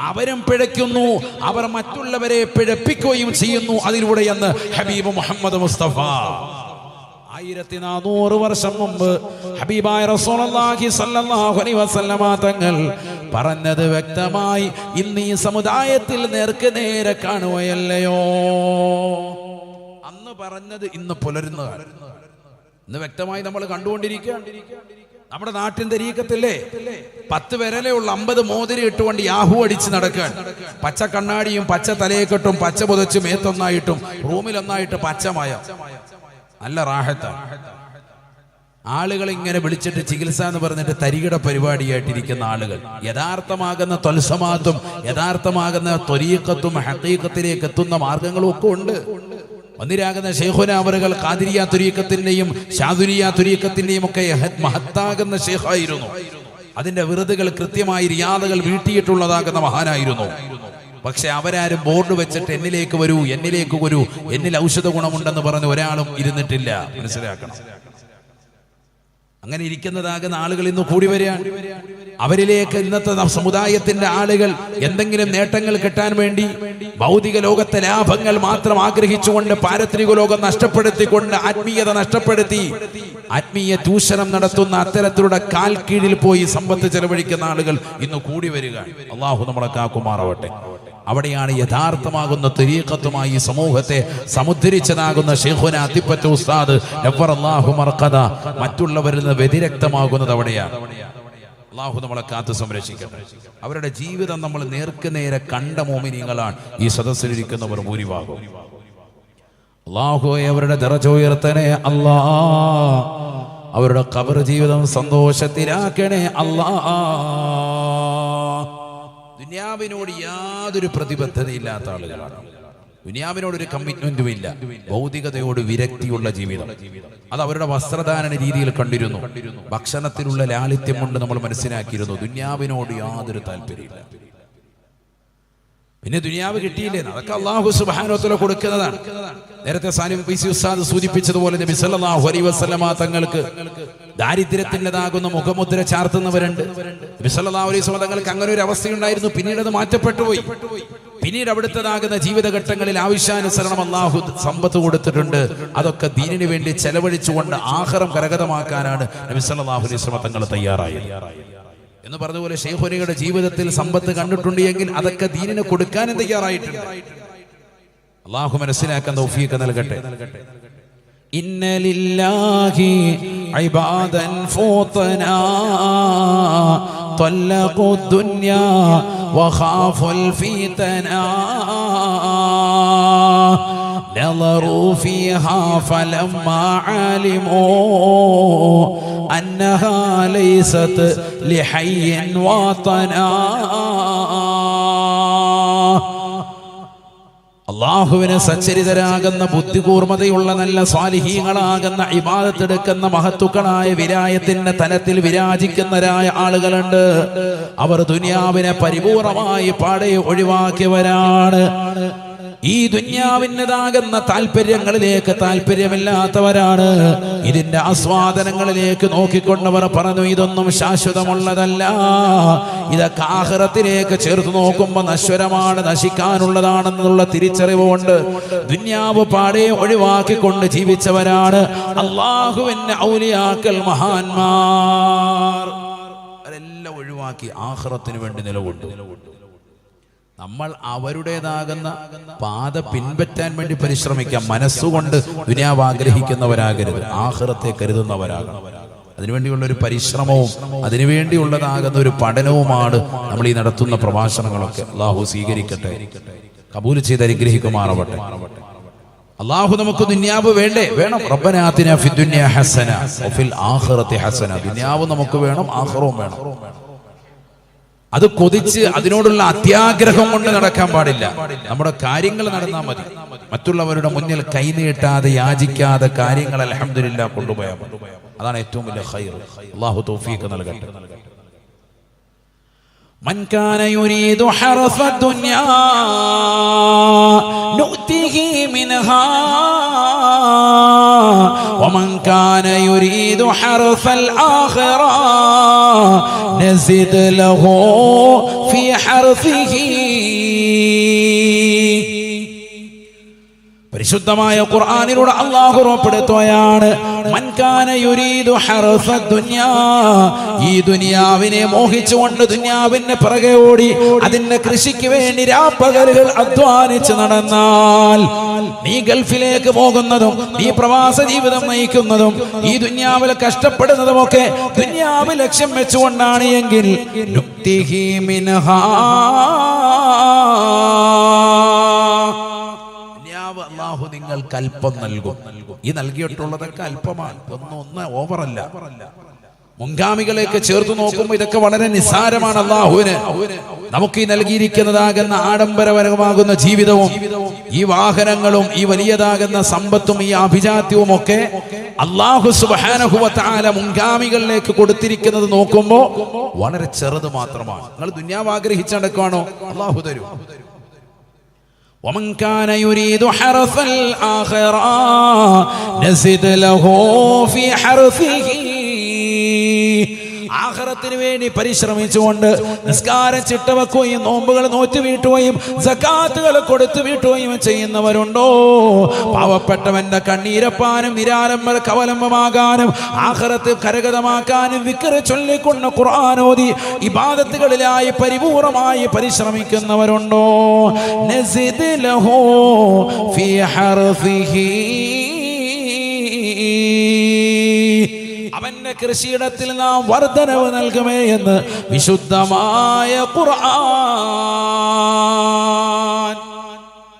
അവരും പിഴയ്ക്കുന്നു, അവർ മറ്റുള്ളവരെ പിഴപ്പിക്കുകയും ചെയ്യുന്നു അതിലൂടെ എന്ന് ഹബീബ് മുഹമ്മദ് മുസ്തഫ 1400 വർഷം മുമ്പ് ഹബീബായ റസൂലുള്ളാഹി സ്വല്ലല്ലാഹു അലൈഹി വസല്ലമ തങ്ങൾ പറഞ്ഞത് വ്യക്തമായി ഇന്ന് ഈ സമുദായത്തിൽ നേർക്ക് നേരെ കാണുകയല്ലയോ. അന്ന് പറഞ്ഞത് ഇന്ന് പുലരുന്നതാണ്. ഇന്ന് വ്യക്തമായി നമ്മൾ കണ്ടുകൊണ്ടിരിക്കുകയാണ്. നമ്മുടെ നാട്ടിൻ തരീക്കത്തില്ലേ 10 വിരലേ ഉള്ള 50 മോതിരം ഇട്ടുകൊണ്ട് യാഹു അടിച്ച് നടക്കാൻ, പച്ച കണ്ണാടിയും പച്ച തലയെക്കെട്ടും പച്ച പുതച്ച് മേത്തൊന്നായിട്ടും റൂമിലൊന്നായിട്ട് പച്ചമയ നല്ല റാഹത്താണ്. ആളുകൾ ഇങ്ങനെ വിളിച്ചിട്ട് ചികിത്സ എന്ന് പറഞ്ഞിട്ട് തരികിട പരിപാടിയായിട്ടിരിക്കുന്ന ആളുകൾ യഥാർത്ഥമാകുന്ന ത്വൽസമാത്തും യഥാർത്ഥമാകുന്ന ത്വരീഖത്തും ഹഖീഖത്തിലേക്ക് എത്തുന്ന മാർഗങ്ങളും ഒക്കെ ഉണ്ട്. ഒന്നിരാകുന്ന ശൈഖുന അവറുകൾ ഖാദിരിയ തുരീഖത്തിന്റെയും ശാദുരിയ തുരീഖത്തിന്റെയും ഒക്കെ മഹത്താകുന്ന ശൈഖായിരുന്നു. അതിന്റെ വിറുതുകൾ കൃത്യമായി റിയാദകൾ വീട്ടിയിട്ടുള്ളതാകുന്ന മഹാനായിരുന്നു. പക്ഷെ അവരാരും ബോർഡ് വെച്ചിട്ട് എന്നിലേക്ക് വരൂ, എന്നിലേക്ക് വരൂ, എന്നിൽ ഔഷധ ഗുണമുണ്ടെന്ന് പറഞ്ഞ് ഒരാളും ഇരുന്നിട്ടില്ല. മനസ്സിലാക്കണം. അങ്ങനെ ഇരിക്കുന്നതാകുന്ന ആളുകൾ ഇന്ന് കൂടി വരികയാണ്. അവരിലേക്ക് ഇന്നത്തെ സമുദായത്തിന്റെ ആളുകൾ എന്തെങ്കിലും നേട്ടങ്ങൾ കിട്ടാൻ വേണ്ടി ഭൗതിക ലോകത്തെ ലാഭങ്ങൾ മാത്രം ആഗ്രഹിച്ചുകൊണ്ട് പാരത്രിക ലോകം നഷ്ടപ്പെടുത്തിക്കൊണ്ട് ആത്മീയത നഷ്ടപ്പെടുത്തി ആത്മീയ ചൂഷണം നടത്തുന്ന അത്തരത്തിലുള്ള കാൽ കീഴിൽ പോയി സമ്പത്ത് ചെലവഴിക്കുന്ന ആളുകൾ ഇന്ന് കൂടി വരികയാണ്. അള്ളാഹു നമ്മളെ കാക്കുമാറാവട്ടെ. അവിടെയാണ് യഥാർത്ഥമാകുന്ന തരീഖത്തുമായി സമൂഹത്തെ സമുദ്ധരിച്ചതാകുന്ന ശൈഖുന അതിപ്പറ്റ ഉസ്താദ് നവ്വറല്ലാഹു മർഖദ മറ്റുള്ളവരിൽ നിന്ന് വ്യതിരക്തമാകുന്നത് അവിടെയാണ്. അള്ളാഹു നമ്മളെ കാത്തു സംരക്ഷിക്കട്ടെ. അവരുടെ ജീവിതം നമ്മൾ നേർക്ക് നേരെ കണ്ട മോമിനീങ്ങളാണ് ഈ സദസ്സിലിരിക്കുന്നവർ ഭൂരിഭാഗം. അള്ളാഹുവേ അവരുടെ ദറജ ഉയർത്തണേ അല്ലാ. അവരുടെ ഖബർ ജീവിതം സന്തോഷത്തിലാക്കണേ അല്ലാ. ദുനിയാവിനോട് യാതൊരു പ്രതിബദ്ധതയില്ലാത്ത ആളുകളാണ്. ദുനിയാവിനോടൊരു കമ്മിറ്റ്മെന്റും ഇല്ല. ഭൗതികതയോട് വിരക്തിയുള്ള ജീവിതം അത് അവരുടെ വസ്ത്രധാരണ രീതിയിൽ കണ്ടിരുന്നു. ഭക്ഷണത്തിലുള്ള ലാളിത്യം കൊണ്ട് നമ്മൾ മനസ്സിലാക്കിയിരുന്നു. ദുനിയാവിനോട് യാതൊരു താല്പര്യമില്ല. പിന്നെ ദുനിയാവ് കിട്ടിയില്ലേ, അതൊക്കെ അല്ലാഹു സുബ്ഹാനഹു വ തആല കൊടുക്കുന്നതാണ്. നേരത്തെ സാലിം പീസി ഉസ്താദ് സൂചിപ്പിച്ചതുപോലെ നബി സല്ലല്ലാഹു അലൈഹി വസല്ലമ തങ്ങൾക്ക് ദാരിദ്ര്യത്തിൻ്റെതാകുന്ന മുഖമുദ്ര ചാർത്തുന്നവരുണ്ട്. നബി സല്ലല്ലാഹു അലൈഹി വസല്ലമ തങ്ങൾക്ക് അങ്ങനെ ഒരു അവസ്ഥയുണ്ടായിരുന്നു. പിന്നീട് അത് മാറ്റപ്പെട്ടു പോയി. പിന്നീട് അവിടുത്തേതാകുന്ന ജീവിതഘട്ടങ്ങളിൽ ആവശ്യാനുസരണം അല്ലാഹു സമ്പത്ത് കൊടുത്തിട്ടുണ്ട്. അതൊക്കെ ദീനിന് വേണ്ടി ചെലവഴിച്ചുകൊണ്ട് ആഖിറം കരഗതമാക്കാനാണ് നബി സല്ലല്ലാഹു അലൈഹി വസല്ലമ തങ്ങൾ തയ്യാറായത്. എന്ന് പറഞ്ഞതുപോലെ ശൈഖുനയുടെ ജീവിതത്തിൽ സമ്പത്ത് കണ്ടിട്ടുണ്ട് എങ്കിൽ അതൊക്കെ ദീനിന് കൊടുക്കാനും തയ്യാറായിട്ടുണ്ട്. അല്ലാഹു മനസ്സിലാക്കാൻ തൗഫീഖ് നൽകട്ടെ. ഇന്ന ലില്ലാഹി ഇബാദൻ ഫൂതനാ തല്ലഖു ദുനിയാ വഖാഫുൽ ഫീതനാ نظروا فيها فلما علموا أنها ليست لحي وطنا. അള്ളാഹുവിന് സച്ചരിതരാകുന്ന ബുദ്ധികൂർമ്മതയുള്ള നല്ല സ്വാലിഹീങ്ങളാകുന്ന ഇബാദത്തെടുക്കുന്ന മഹത്തുക്കളായ വിലായത്തിന്റെ തലത്തിൽ വിരാജിക്കുന്നവരായ ആളുകളുണ്ട്. അവർ ദുനിയാവിനെ പരിപൂർണമായി പാടെ ഒഴിവാക്കിയവരാണ്. ഈ ദുന്യാവിൻ്റെതാകുന്ന താല്പര്യങ്ങളിലേക്ക് താല്പര്യമില്ലാത്തവരാണ്. ഇതിന്റെ ആസ്വാദനങ്ങളിലേക്ക് നോക്കിക്കൊണ്ടവർ പറഞ്ഞു ഇതൊന്നും ശാശ്വതമുള്ളതല്ല, ഇതൊക്കെ ആഖിറത്തിലേക്ക് ചേർത്ത് നോക്കുമ്പോൾ നശ്വരമാണ്, നശിക്കാനുള്ളതാണെന്നുള്ള തിരിച്ചറിവ് കൊണ്ട് ദുന്യാവ് പാടെ ഒഴിവാക്കിക്കൊണ്ട് ജീവിച്ചവരാണ് അല്ലാഹുവിന്റെ ഔലിയാക്കൾ, മഹാന്മാർ. അവരെല്ലാം ഒഴിവാക്കി ആഖിറത്തിന് വേണ്ടി നിലകൊണ്ടു. നമ്മൾ അവരുടേതാകുന്ന പാത പിൻപറ്റാൻ വേണ്ടി പരിശ്രമിക്കാം. മനസ്സുകൊണ്ട് ദുനിയാവ് ആഗ്രഹിക്കുന്നവരാകരുത്, ആഖിറത്തെ കരുതുന്നവരാകണം. അതിനുവേണ്ടിയുള്ള ഒരു പരിശ്രമവും അതിനുവേണ്ടിയുള്ളതാകുന്ന ഒരു പഠനവുമാണ് നമ്മൾ ഈ നടത്തുന്ന പ്രഭാഷണങ്ങളൊക്കെ. അല്ലാഹു സ്വീകരിക്കട്ടെ, കബൂൽ ചെയ്ത് അനുഗ്രഹിക്കുമാറാവട്ടെ. അല്ലാഹു നമുക്ക് ദുനിയാവ് വേണ്ടേ? വേണം. റബ്ബനാ ആതിനാ ഫിദ്ദുനിയാ ഹസന വഫിൽ ആഖിറതി ഹസന. ദുനിയാവ് നമുക്ക് വേണം, ആഖിറവും വേണം. അത് കൊതിച്ച് അതിനോടുള്ള അത്യാഗ്രഹം കൊണ്ട് നടക്കാൻ പാടില്ല. നമ്മുടെ കാര്യങ്ങൾ നടന്നാൽ മതി. മറ്റുള്ളവരുടെ മുന്നിൽ കൈനീട്ടാതെ യാചിക്കാതെ കാര്യങ്ങൾ അൽഹംദുലില്ലാ കൊണ്ടുപോയാൽ മതി. അതാണ് ഏറ്റവും വലിയ ഖൈർ. അല്ലാഹു തൗഫീഖ് നൽകട്ടെ. من كان يريد حرث الدنيا نؤته منها ومن كان يريد حرث الآخرة نزد له في حرثه. പരിശുദ്ധമായ ഖുർആനിലൂടെ അല്ലാഹു ഉറപ്പെടുത്തുകയാണ്, മൻ കാന യുരീദു ഹർസ ദുനിയാ, ഈ ദുനിയാവിനെ മോഹിച്ചുകൊണ്ട് ദുനിയാവിന്റെ പിറകെ ഓടി അതിന്റെ കൃഷിക്ക് വേണ്ടി രാപ്പകലുകൾ അധ്വാനിച്ച് നടന്നാൽ, നീ ഗൾഫിലേക്ക് പോകുന്നതും നീ പ്രവാസ ജീവിതം നയിക്കുന്നതും ഈ ദുനിയാവിൽ കഷ്ടപ്പെടുന്നതുമൊക്കെ ദുനിയാവ് ലക്ഷ്യം വെച്ചുകൊണ്ടാണ് എങ്കിൽ നുക്തിഹി മിൻഹാ, അല്ലാഹു നിങ്ങൾക്ക് അല്പം നൽകും. ഈ നൽകിയിട്ടുള്ളതൊക്കെ അല്പമാണ്, ഒന്നും ഓവറല്ല. മുൻഗാമികളെയൊക്കെ ചേർത്ത് നോക്കുമ്പോൾ ഇതൊക്കെ വളരെ നിസ്സാരമാണ്. അല്ലാഹുവിന് നമുക്ക് ഈ നൽകിയിരിക്കുന്നതാകുന്ന ആഡംബരപരമാകുന്ന ജീവിതവും ഈ വാഹനങ്ങളും ഈ വലിയതാകുന്ന സമ്പത്തും ഈ അഭിജാത്യവും ഒക്കെ അല്ലാഹു സുബ്ഹാനഹു വ തആല മുൻഗാമികളിലേക്ക് കൊടുത്തിരിക്കുന്നത് നോക്കുമ്പോൾ വളരെ ചെറുത് മാത്രമാണ്. നിങ്ങൾ ദുനിയാവ് ആഗ്രഹിച്ചടക്കാണോ, അല്ലാഹു തരും. ومن كان يريد حرث الآخرة نزد له في حرثه. ആഖിറത്തിന് വേണ്ടി പരിശ്രമിച്ചുകൊണ്ട് നിസ്കാരം ചിട്ടവെക്കുകയും നോമ്പുകൾ നോറ്റുവീട്ടുകയും സകാത്തുകൾ കൊടുത്തു വീട്ടുകയും ചെയ്യുന്നവരുണ്ടോ? പാവപ്പെട്ടവന്റെ കണ്ണീരപ്പാനും നിരാലംബ കവലംബമാകാനും ആഖിറത്ത് കരഗതമാക്കാനും വിക്ർ ചൊല്ലിക്കൊണ്ട് ഖുർആൻ ഓതി ഇബാദത്തുകളിലായി പരിപൂർണമായി പരിശ്രമിക്കുന്നവരുണ്ടോ? നസിദ് ലഹു ഫീ ഹർസിഹി, അവന്റെ കൃഷിയിടത്തിൽ നാം വർധനവ് നൽകുമേ എന്ന് വിശുദ്ധമായ ഖുർആൻ.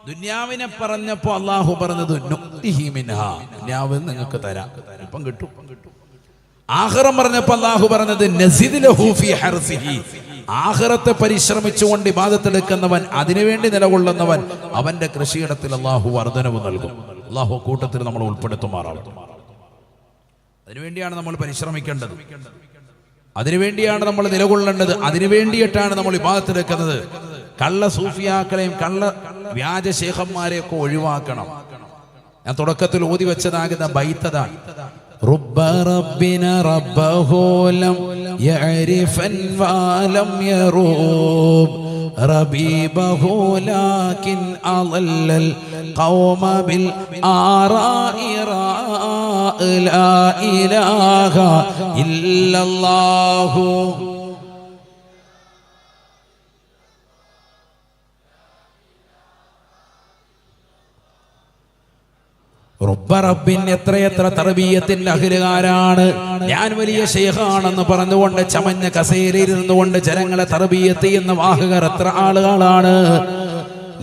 ദുനിയാവിനെ പറഞ്ഞപ്പോ അല്ലാഹു പറഞ്ഞത് നുക്തിഹി മിൻഹാ, ദുനിയാവ് നിങ്ങൾക്ക് തരാം, ഇപ്പം കിട്ടും. ആഖിറം പറഞ്ഞപ്പോ അല്ലാഹു പറഞ്ഞത് നസിദ് ലഹു ഫീ ഹർസിഹി, ആഖിറത്തെ പരിശ്രമിച്ചുകൊണ്ട് ഇബാദത്തെടുക്കുന്നവൻ, അതിനുവേണ്ടി നിലകൊള്ളുന്നവൻ, അവന്റെ കൃഷിയിടത്തിൽ അല്ലാഹു വർധനവ് നൽകും. അല്ലാഹു കൂട്ടത്തിൽ നമ്മൾ ഉൾപ്പെടുത്തുമാറാവട്ടെ. അതിനുവേണ്ടിയാണ് നമ്മൾ പരിശ്രമിക്കേണ്ടത്, അതിനുവേണ്ടിയാണ് നമ്മൾ നിലകൊള്ളേണ്ടത്, അതിനുവേണ്ടിയിട്ടാണ് നമ്മൾ ഇബാദത്തെടുക്കുന്നത്. കള്ള സൂഫിയാക്കളെയും കള്ള വ്യാജ ശേഖന്മാരെയൊക്കെ ഒഴിവാക്കണം. ഞാൻ തുടക്കത്തിൽ ഓതി വെച്ചതാകുന്ന ബൈത്തതാണ്. رب ربنا ربه لم يعرفا ولم يروب ربيبه لكن أضل القوم بالآراء لا إله إلا الله. റബ്ബിൻ എത്രയെത്ര തർബീയത്തിന്റെ അഹ്ലുകാരാണ്. ഞാൻ വലിയ ശൈഖാണെന്ന് പറഞ്ഞുകൊണ്ട് ചമഞ്ഞ കസേരയിൽ ഇരുന്നുകൊണ്ട് ജനങ്ങളെ തർബീയത്ത് ചെയ്യുന്ന വാഹകർ എത്ര ആളുകളാണ്.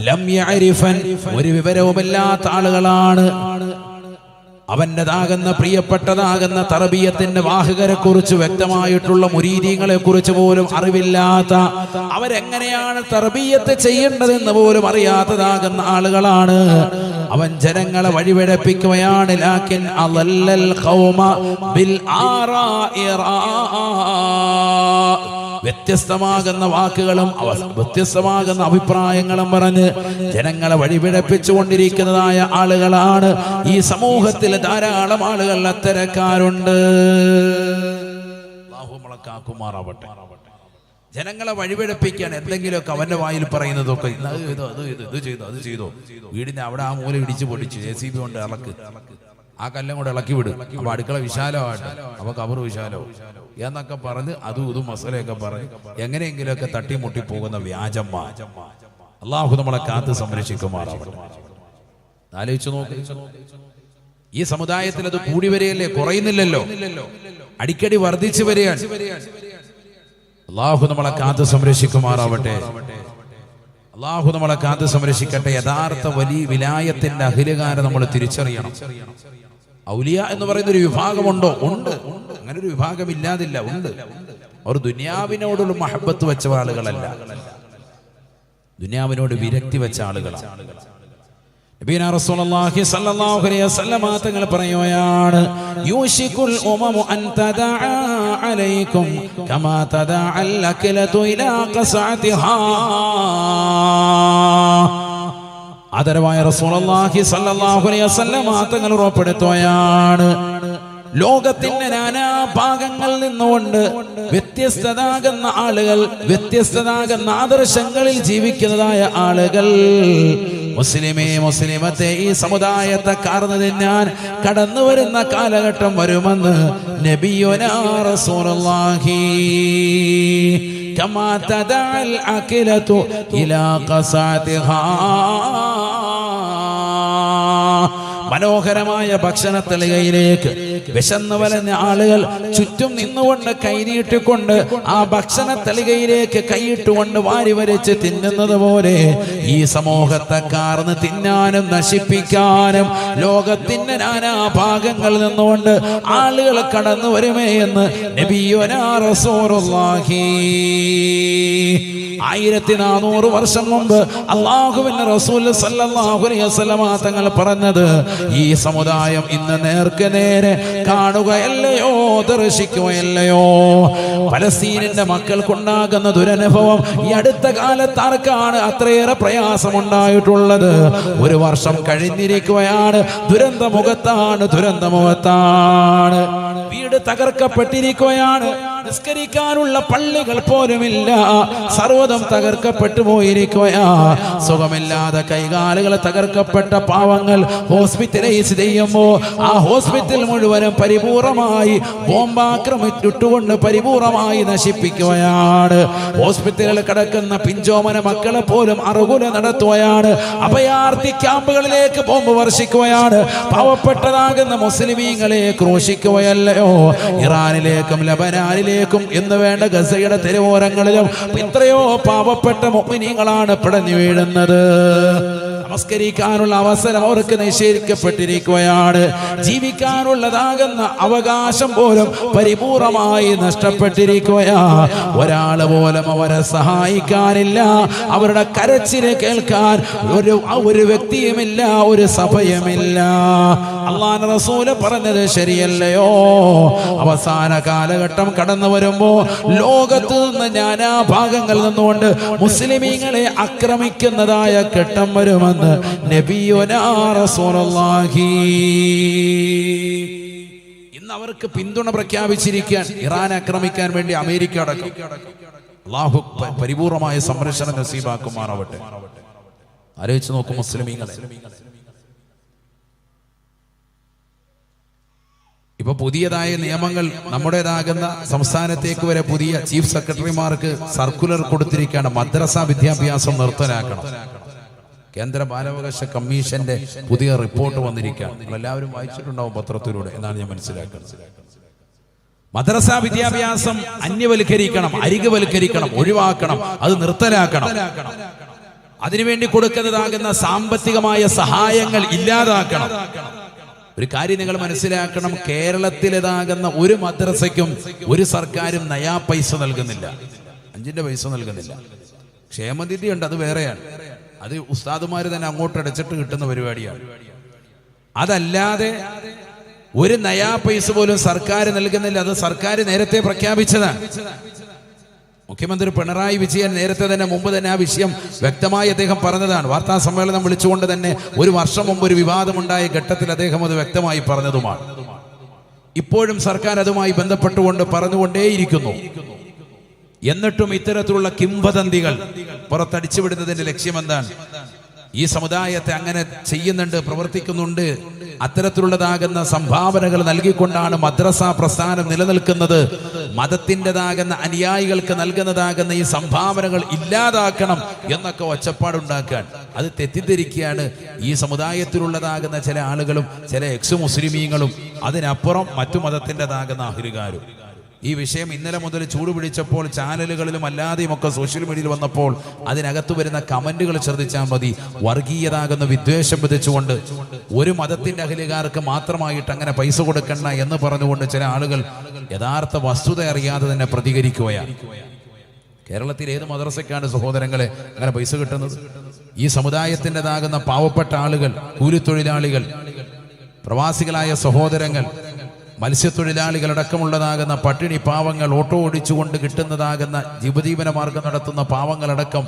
ലം യഅരിഫൻ, ഒരു വിവരവുമില്ലാത്ത ആളുകളാണ്. അവൻ്റെതാകുന്ന പ്രിയപ്പെട്ടതാകുന്ന തർബീയത്തിന്റെ വാഹകരെ കുറിച്ച് വ്യക്തമായിട്ടുള്ള മുരീദീങ്ങളെ കുറിച്ച് പോലും അറിവില്ലാത്ത, അവരെങ്ങനെയാണ് തർബീയത്ത് ചെയ്യേണ്ടതെന്ന് പോലും അറിയാത്തതാകുന്ന ആളുകളാണ്. അവൻ ജനങ്ങളെ വഴിപിഴപ്പിക്കുകയാണ്. ലാകിൻ അളല്ലൽ ഖൗമ ബിൽ ആറാഇ, വ്യത്യസ്തമാകുന്ന വാക്കുകളും വ്യത്യസ്തമാകുന്ന അഭിപ്രായങ്ങളും പറഞ്ഞ് ജനങ്ങളെ വഴിപിഴപ്പിച്ചുകൊണ്ടിരിക്കുന്നതായ ആളുകളാണ്. ഈ സമൂഹത്തിൽ ധാരാളം ആളുകൾ അത്തരക്കാരുണ്ട്. അല്ലാഹു നമ്മളെ കാക്കുമാറാവട്ടെ. ജനങ്ങളെ വഴിപിഴപ്പിക്കാൻ എന്തെങ്കിലുമൊക്കെ അവന്റെ വായിൽ പറയുന്നതൊക്കെ അത് ചെയ്തോ, വീടിന്റെ അവിടെ ആ മൂല ഇടിച്ചു പൊടിച്ച് JCB കൊണ്ട് ഇളക്ക്, ആ കല്ലും കൂടെ ഇളക്കി വിടും, അപ്പൊ അടുക്കള വിശാലമായിട്ട്, അപ്പൊ കബറ് വിശാലവും എന്നൊക്കെ പറഞ്ഞ് അതും ഇതും മസലയൊക്കെ പറഞ്ഞ് എങ്ങനെയെങ്കിലുമൊക്കെ തട്ടിമുട്ടി പോകുന്ന വ്യാജന്മാർ. അല്ലാഹു നമ്മളെ കാത്ത് സംരക്ഷിക്കുമാറാവട്ടെ. ആലോചിച്ചു നോക്ക്, ഈ സമുദായത്തിൽ അത് കൂടി വരികയല്ലേ, കുറയുന്നില്ലല്ലോ, അടിക്കടി വർദ്ധിച്ചു വരികയാണ്. അല്ലാഹു നമ്മളെ കാത്ത് സംരക്ഷിക്കുമാറാവട്ടെ. അല്ലാഹു നമ്മളെ കാത്ത് സംരക്ഷിക്കട്ടെ. യഥാർത്ഥ വലിയ വിലായത്തിന്റെ അഖിലുകാരെ നമ്മൾ തിരിച്ചറിയണം. ഔലിയ എന്ന് പറയുന്ന ഒരു വിഭാഗമുണ്ടോ? ഉണ്ട്. അങ്ങനെ ഒരു വിഭാഗം ഇല്ലാതില്ല, ഉണ്ട്. അവർ ദുനിയാവിനോടുള്ള മഹബത്ത് വെച്ച ആളുകളല്ല, ദുനിയാവിനോട് വിരക്തി വെച്ച ആളുകളാണ്. നബിയുനാ റസൂലുള്ളാഹി സ്വല്ലല്ലാഹു അലൈഹി വസല്ലം തങ്ങൾ പറയുകയാണ്, യൂശികുൽ ഉമമു അൻ തദഅ عليكم كما تداعى الأكلة إلى قصعتها. ആദരവായ റസൂലുള്ളാഹി സ്വല്ലല്ലാഹു അലൈഹി വസല്ലം തങ്ങൾ ഉറപ്പെടുത്തുകയാണ്, ലോകത്തിന്റെ നാനാ ഭാഗങ്ങളിൽ നിന്നുകൊണ്ട് വ്യത്യസ്തതാകുന്ന ആളുകൾ, വ്യത്യസ്തതാകുന്ന ആദർശങ്ങളിൽ ജീവിക്കുന്നതായ ആളുകൾ മുസ്ലിമത്തെ ഈ സമുദായത്തെ കാർന്നു തിന്നാൻ കടന്നു വരുന്ന കാലഘട്ടം വരുമെന്ന് നബിയുനാ റസൂലുള്ളാഹി കമാ തദഅൽ അകിലതു ഇലാ ഖസാതിഹാ. മനോഹരമായ ഭക്ഷണത്തളികയിലേക്ക് വിശന്നു വലഞ്ഞ ആളുകൾ ചുറ്റും നിന്നുകൊണ്ട് കൈനീട്ടിക്കൊണ്ട് ആ ഭക്ഷണത്തളികയിലേക്ക് കൈയിട്ടുകൊണ്ട് വാരി വരച്ച് തിന്നുന്നത് പോലെ ഈ സമൂഹത്തെ കാർന്ന് തിന്നാനും നശിപ്പിക്കാനും ലോകത്തിന്റെ നാനാ ഭാഗങ്ങളിൽ നിന്നുകൊണ്ട് ആളുകൾ കടന്നു വരുമേ എന്ന് നബിയുനാ റസൂലുള്ളാഹി 1400 വർഷം മുമ്പ് അല്ലാഹുവിന്റെ റസൂൽ സല്ലല്ലാഹു അലൈഹി വസല്ലം തങ്ങൾ പറഞ്ഞത് ഈ സമുദായം ഇന്ന് നേർക്ക് നേരെ കാണുകയല്ലയോ, ദർശിക്കുകയല്ലയോ. പലസ്തീനിന്റെ മക്കൾക്കുണ്ടാകുന്ന ദുരനുഭവം ഈ അടുത്ത കാലത്ത് ആർക്കാണ് അത്രയേറെ പ്രയാസമുണ്ടായിട്ടുള്ളത്? 1 വർഷം കഴിഞ്ഞിരിക്കുകയാണ്. ദുരന്തമുഖത്താണ്. വീട് തകർക്കപ്പെട്ടിരിക്കുകയാണ്. നിസ്കരിക്കാനുള്ള പള്ളികൾ പോലുമില്ല. സർവ്വതും തകർക്കപ്പെട്ടു പോയിരിക്കുകയാ. സുഖമില്ലാതെ കൈകാലുകൾ തകർക്കപ്പെട്ട പാവങ്ങൾ ഹോസ്പിറ്റലൈസ് ചെയ്യുമ്പോ ആ ഹോസ്പിറ്റൽ മുഴുവനും പരിപൂർണമായി ബോംബാക്രമിച്ചിട്ടുകൊണ്ട് പരിപൂർണമായി നശിപ്പിക്കുകയാണ്. ഹോസ്പിറ്റലിൽ കിടക്കുന്ന പിഞ്ചോമന മക്കളെ പോലും അറുകുല നടത്തുകയാണ്. അഭയാർത്ഥി ക്യാമ്പുകളിലേക്ക് ബോംബ് വർഷിക്കുകയാണ്. പാവപ്പെട്ടതാകുന്ന മുസ്ലിമീങ്ങളെ ക്രൂശിക്കുകയല്ലയോ. ഇറാനിലേക്കും ലബനാനിലേക്കും എന്ന് വേണ്ട ഗസയുടെ തെരുവോരങ്ങളിലും എത്രയോ പാവപ്പെട്ട മുഅ്മിനീങ്ങളാണ് പിടഞ്ഞു വീഴുന്നത്. നമസ്കരിക്കാനുള്ള അവസരം അവർക്ക് നിഷേധിക്കപ്പെട്ടിരിക്കുകയാണ്. ജീവിക്കാനുള്ളതാകുന്ന അവകാശം പോലും പരിപൂർണമായി നഷ്ടപ്പെട്ടിരിക്കുകയാ. ഒരാൾ പോലും അവരെ സഹായിക്കാനില്ല. അവരുടെ കരച്ചില് കേൾക്കാൻ ഒരു വ്യക്തിയുമില്ല, ഒരു സഭയുമില്ല. അല്ലാഹുവിന്റെ റസൂല് പറഞ്ഞത് ശരിയല്ലയോ? അവസാന കാലഘട്ടം കടന്നു വരുമ്പോ ലോകത്ത് നിന്ന് നാനാ ഭാഗങ്ങളിൽ നിന്നുകൊണ്ട് മുസ്ലിമീങ്ങളെ ആക്രമിക്കുന്നതായ ഘട്ടം വരുമെന്ന് നബിയുനാ റസൂലുള്ളാഹി. ഇന്ന് അവർക്ക് പിന്തുണ പ്രഖ്യാപിച്ചിരിക്കാൻ ഇറാൻ ആക്രമിക്കാൻ വേണ്ടി അമേരിക്ക അടക്കം. അല്ലാഹു പരിപൂർണമായ സംരക്ഷണം നസീബാക്കുമാറാവട്ടെ. ആലോചിച്ച് നോക്കും മുസ്ലിമീങ്ങളെ. ഇപ്പൊ പുതിയതായ നിയമങ്ങൾ നമ്മുടേതാകുന്ന സംസ്ഥാനത്തേക്ക് വരെ പുതിയ ചീഫ് സെക്രട്ടറിമാർക്ക് സർക്കുലർ കൊടുത്തിരിക്കുകയാണ്. മദ്രസ വിദ്യാഭ്യാസം നിർത്തലാക്കണം. കേന്ദ്ര ബാലാവകാശ കമ്മീഷന്റെ പുതിയ റിപ്പോർട്ട് വന്നിരിക്കുകയാണ്. എല്ലാവരും വായിച്ചിട്ടുണ്ടാവും പത്രത്തിലൂടെ എന്നാണ് ഞാൻ മനസ്സിലാക്കുന്നത്. മദ്രസ വിദ്യാഭ്യാസം അന്യവൽക്കരിക്കണം, അരികവൽക്കരിക്കണം, ഒഴിവാക്കണം, അത് നിർത്തലാക്കണം. അതിനുവേണ്ടി കൊടുക്കുന്നതാകുന്ന സാമ്പത്തികമായ സഹായങ്ങൾ ഇല്ലാതാക്കണം. ഒരു കാര്യം നിങ്ങൾ മനസ്സിലാക്കണം, കേരളത്തിലേതാകുന്ന ഒരു മദ്രസയ്ക്കും ഒരു സർക്കാരും നയാ പൈസ നൽകുന്നില്ല, 5 പൈസ നൽകുന്നില്ല. ക്ഷേമനിധി ഉണ്ട്, അത് വേറെയാണ്. അത് ഉസ്താദുമാര് തന്നെ അങ്ങോട്ട് അടച്ചിട്ട് കിട്ടുന്ന പരിപാടിയാണ്. അതല്ലാതെ ഒരു നയാ പൈസ പോലും സർക്കാർ നൽകുന്നില്ല. അത് സർക്കാർ നേരത്തെ പ്രഖ്യാപിച്ചതാണ്. മുഖ്യമന്ത്രി പിണറായി വിജയൻ നേരത്തെ തന്നെ മുമ്പ് തന്നെ ആ വിഷയം വ്യക്തമായി അദ്ദേഹം പറഞ്ഞതാണ്. വാർത്താ സമ്മേളനം വിളിച്ചുകൊണ്ട് തന്നെ 1 വർഷം മുമ്പ് ഒരു വിവാദമുണ്ടായ ഘട്ടത്തിൽ അദ്ദേഹം അത് വ്യക്തമായി പറഞ്ഞതുമാണ്. ഇപ്പോഴും സർക്കാർ അതുമായി ബന്ധപ്പെട്ടുകൊണ്ട് പറഞ്ഞുകൊണ്ടേയിരിക്കുന്നു. എന്നിട്ടും ഇത്തരത്തിലുള്ള കിംവദന്തികൾ പുറത്തടിച്ചുവിടുന്നതിന്റെ ലക്ഷ്യം എന്താണ്? ഈ സമുദായത്തെ അങ്ങനെ ചെയ്യുന്നുണ്ട്, പ്രവർത്തിക്കുന്നുണ്ട്. അത്തരത്തിലുള്ളതാകുന്ന സംഭാവനകൾ നൽകിക്കൊണ്ടാണ് മദ്രസ പ്രസ്ഥാനം നിലനിൽക്കുന്നത്. മതത്തിൻ്റെതാകുന്ന അനുയായികൾക്ക് നൽകുന്നതാകുന്ന ഈ സംഭാവനകൾ ഇല്ലാതാക്കണം എന്നൊക്കെ ഒച്ചപ്പാടുണ്ടാക്കാൻ അത് തെറ്റിദ്ധരിക്കുകയാണ് ഈ സമുദായത്തിലുള്ളതാകുന്ന ചില ആളുകളും ചില എക്സ് മുസ്ലിമീങ്ങളും അതിനപ്പുറം മറ്റു മതത്തിൻ്റെതാകുന്ന അഹിരുകാരും. ഈ വിഷയം ഇന്നലെ മുതൽ ചൂടുപിടിച്ചപ്പോൾ ചാനലുകളിലും അല്ലാതെയും ഒക്കെ സോഷ്യൽ മീഡിയയിൽ വന്നപ്പോൾ അതിനകത്ത് വരുന്ന കമന്റുകൾ ശ്രദ്ധിച്ചാൽ മതി. വർഗീയതാകുന്ന വിദ്വേഷം വിധിച്ചുകൊണ്ട് ഒരു മതത്തിന്റെ അഖിലുകാർക്ക് മാത്രമായിട്ട് അങ്ങനെ പൈസ കൊടുക്കണ്ട എന്ന് പറഞ്ഞുകൊണ്ട് ചില ആളുകൾ യഥാർത്ഥ വസ്തുത അറിയാതെ തന്നെ പ്രതികരിക്കുകയാണ്. കേരളത്തിൽ ഏത് മദ്രസയ്ക്കാണ് സഹോദരങ്ങളെ അങ്ങനെ പൈസ കിട്ടുന്നത്? ഈ സമുദായത്തിൻ്റെതാകുന്ന പാവപ്പെട്ട ആളുകൾ, കൂലിത്തൊഴിലാളികൾ, പ്രവാസികളായ സഹോദരങ്ങൾ മത്സ്യത്തൊഴിലാളികളടക്കമുള്ളതാകുന്ന പട്ടിണി പാവങ്ങൾ, ഓട്ടോ ഓടിച്ചുകൊണ്ട് കിട്ടുന്നതാകുന്ന ഉപജീവന മാർഗം നടത്തുന്ന പാവങ്ങളടക്കം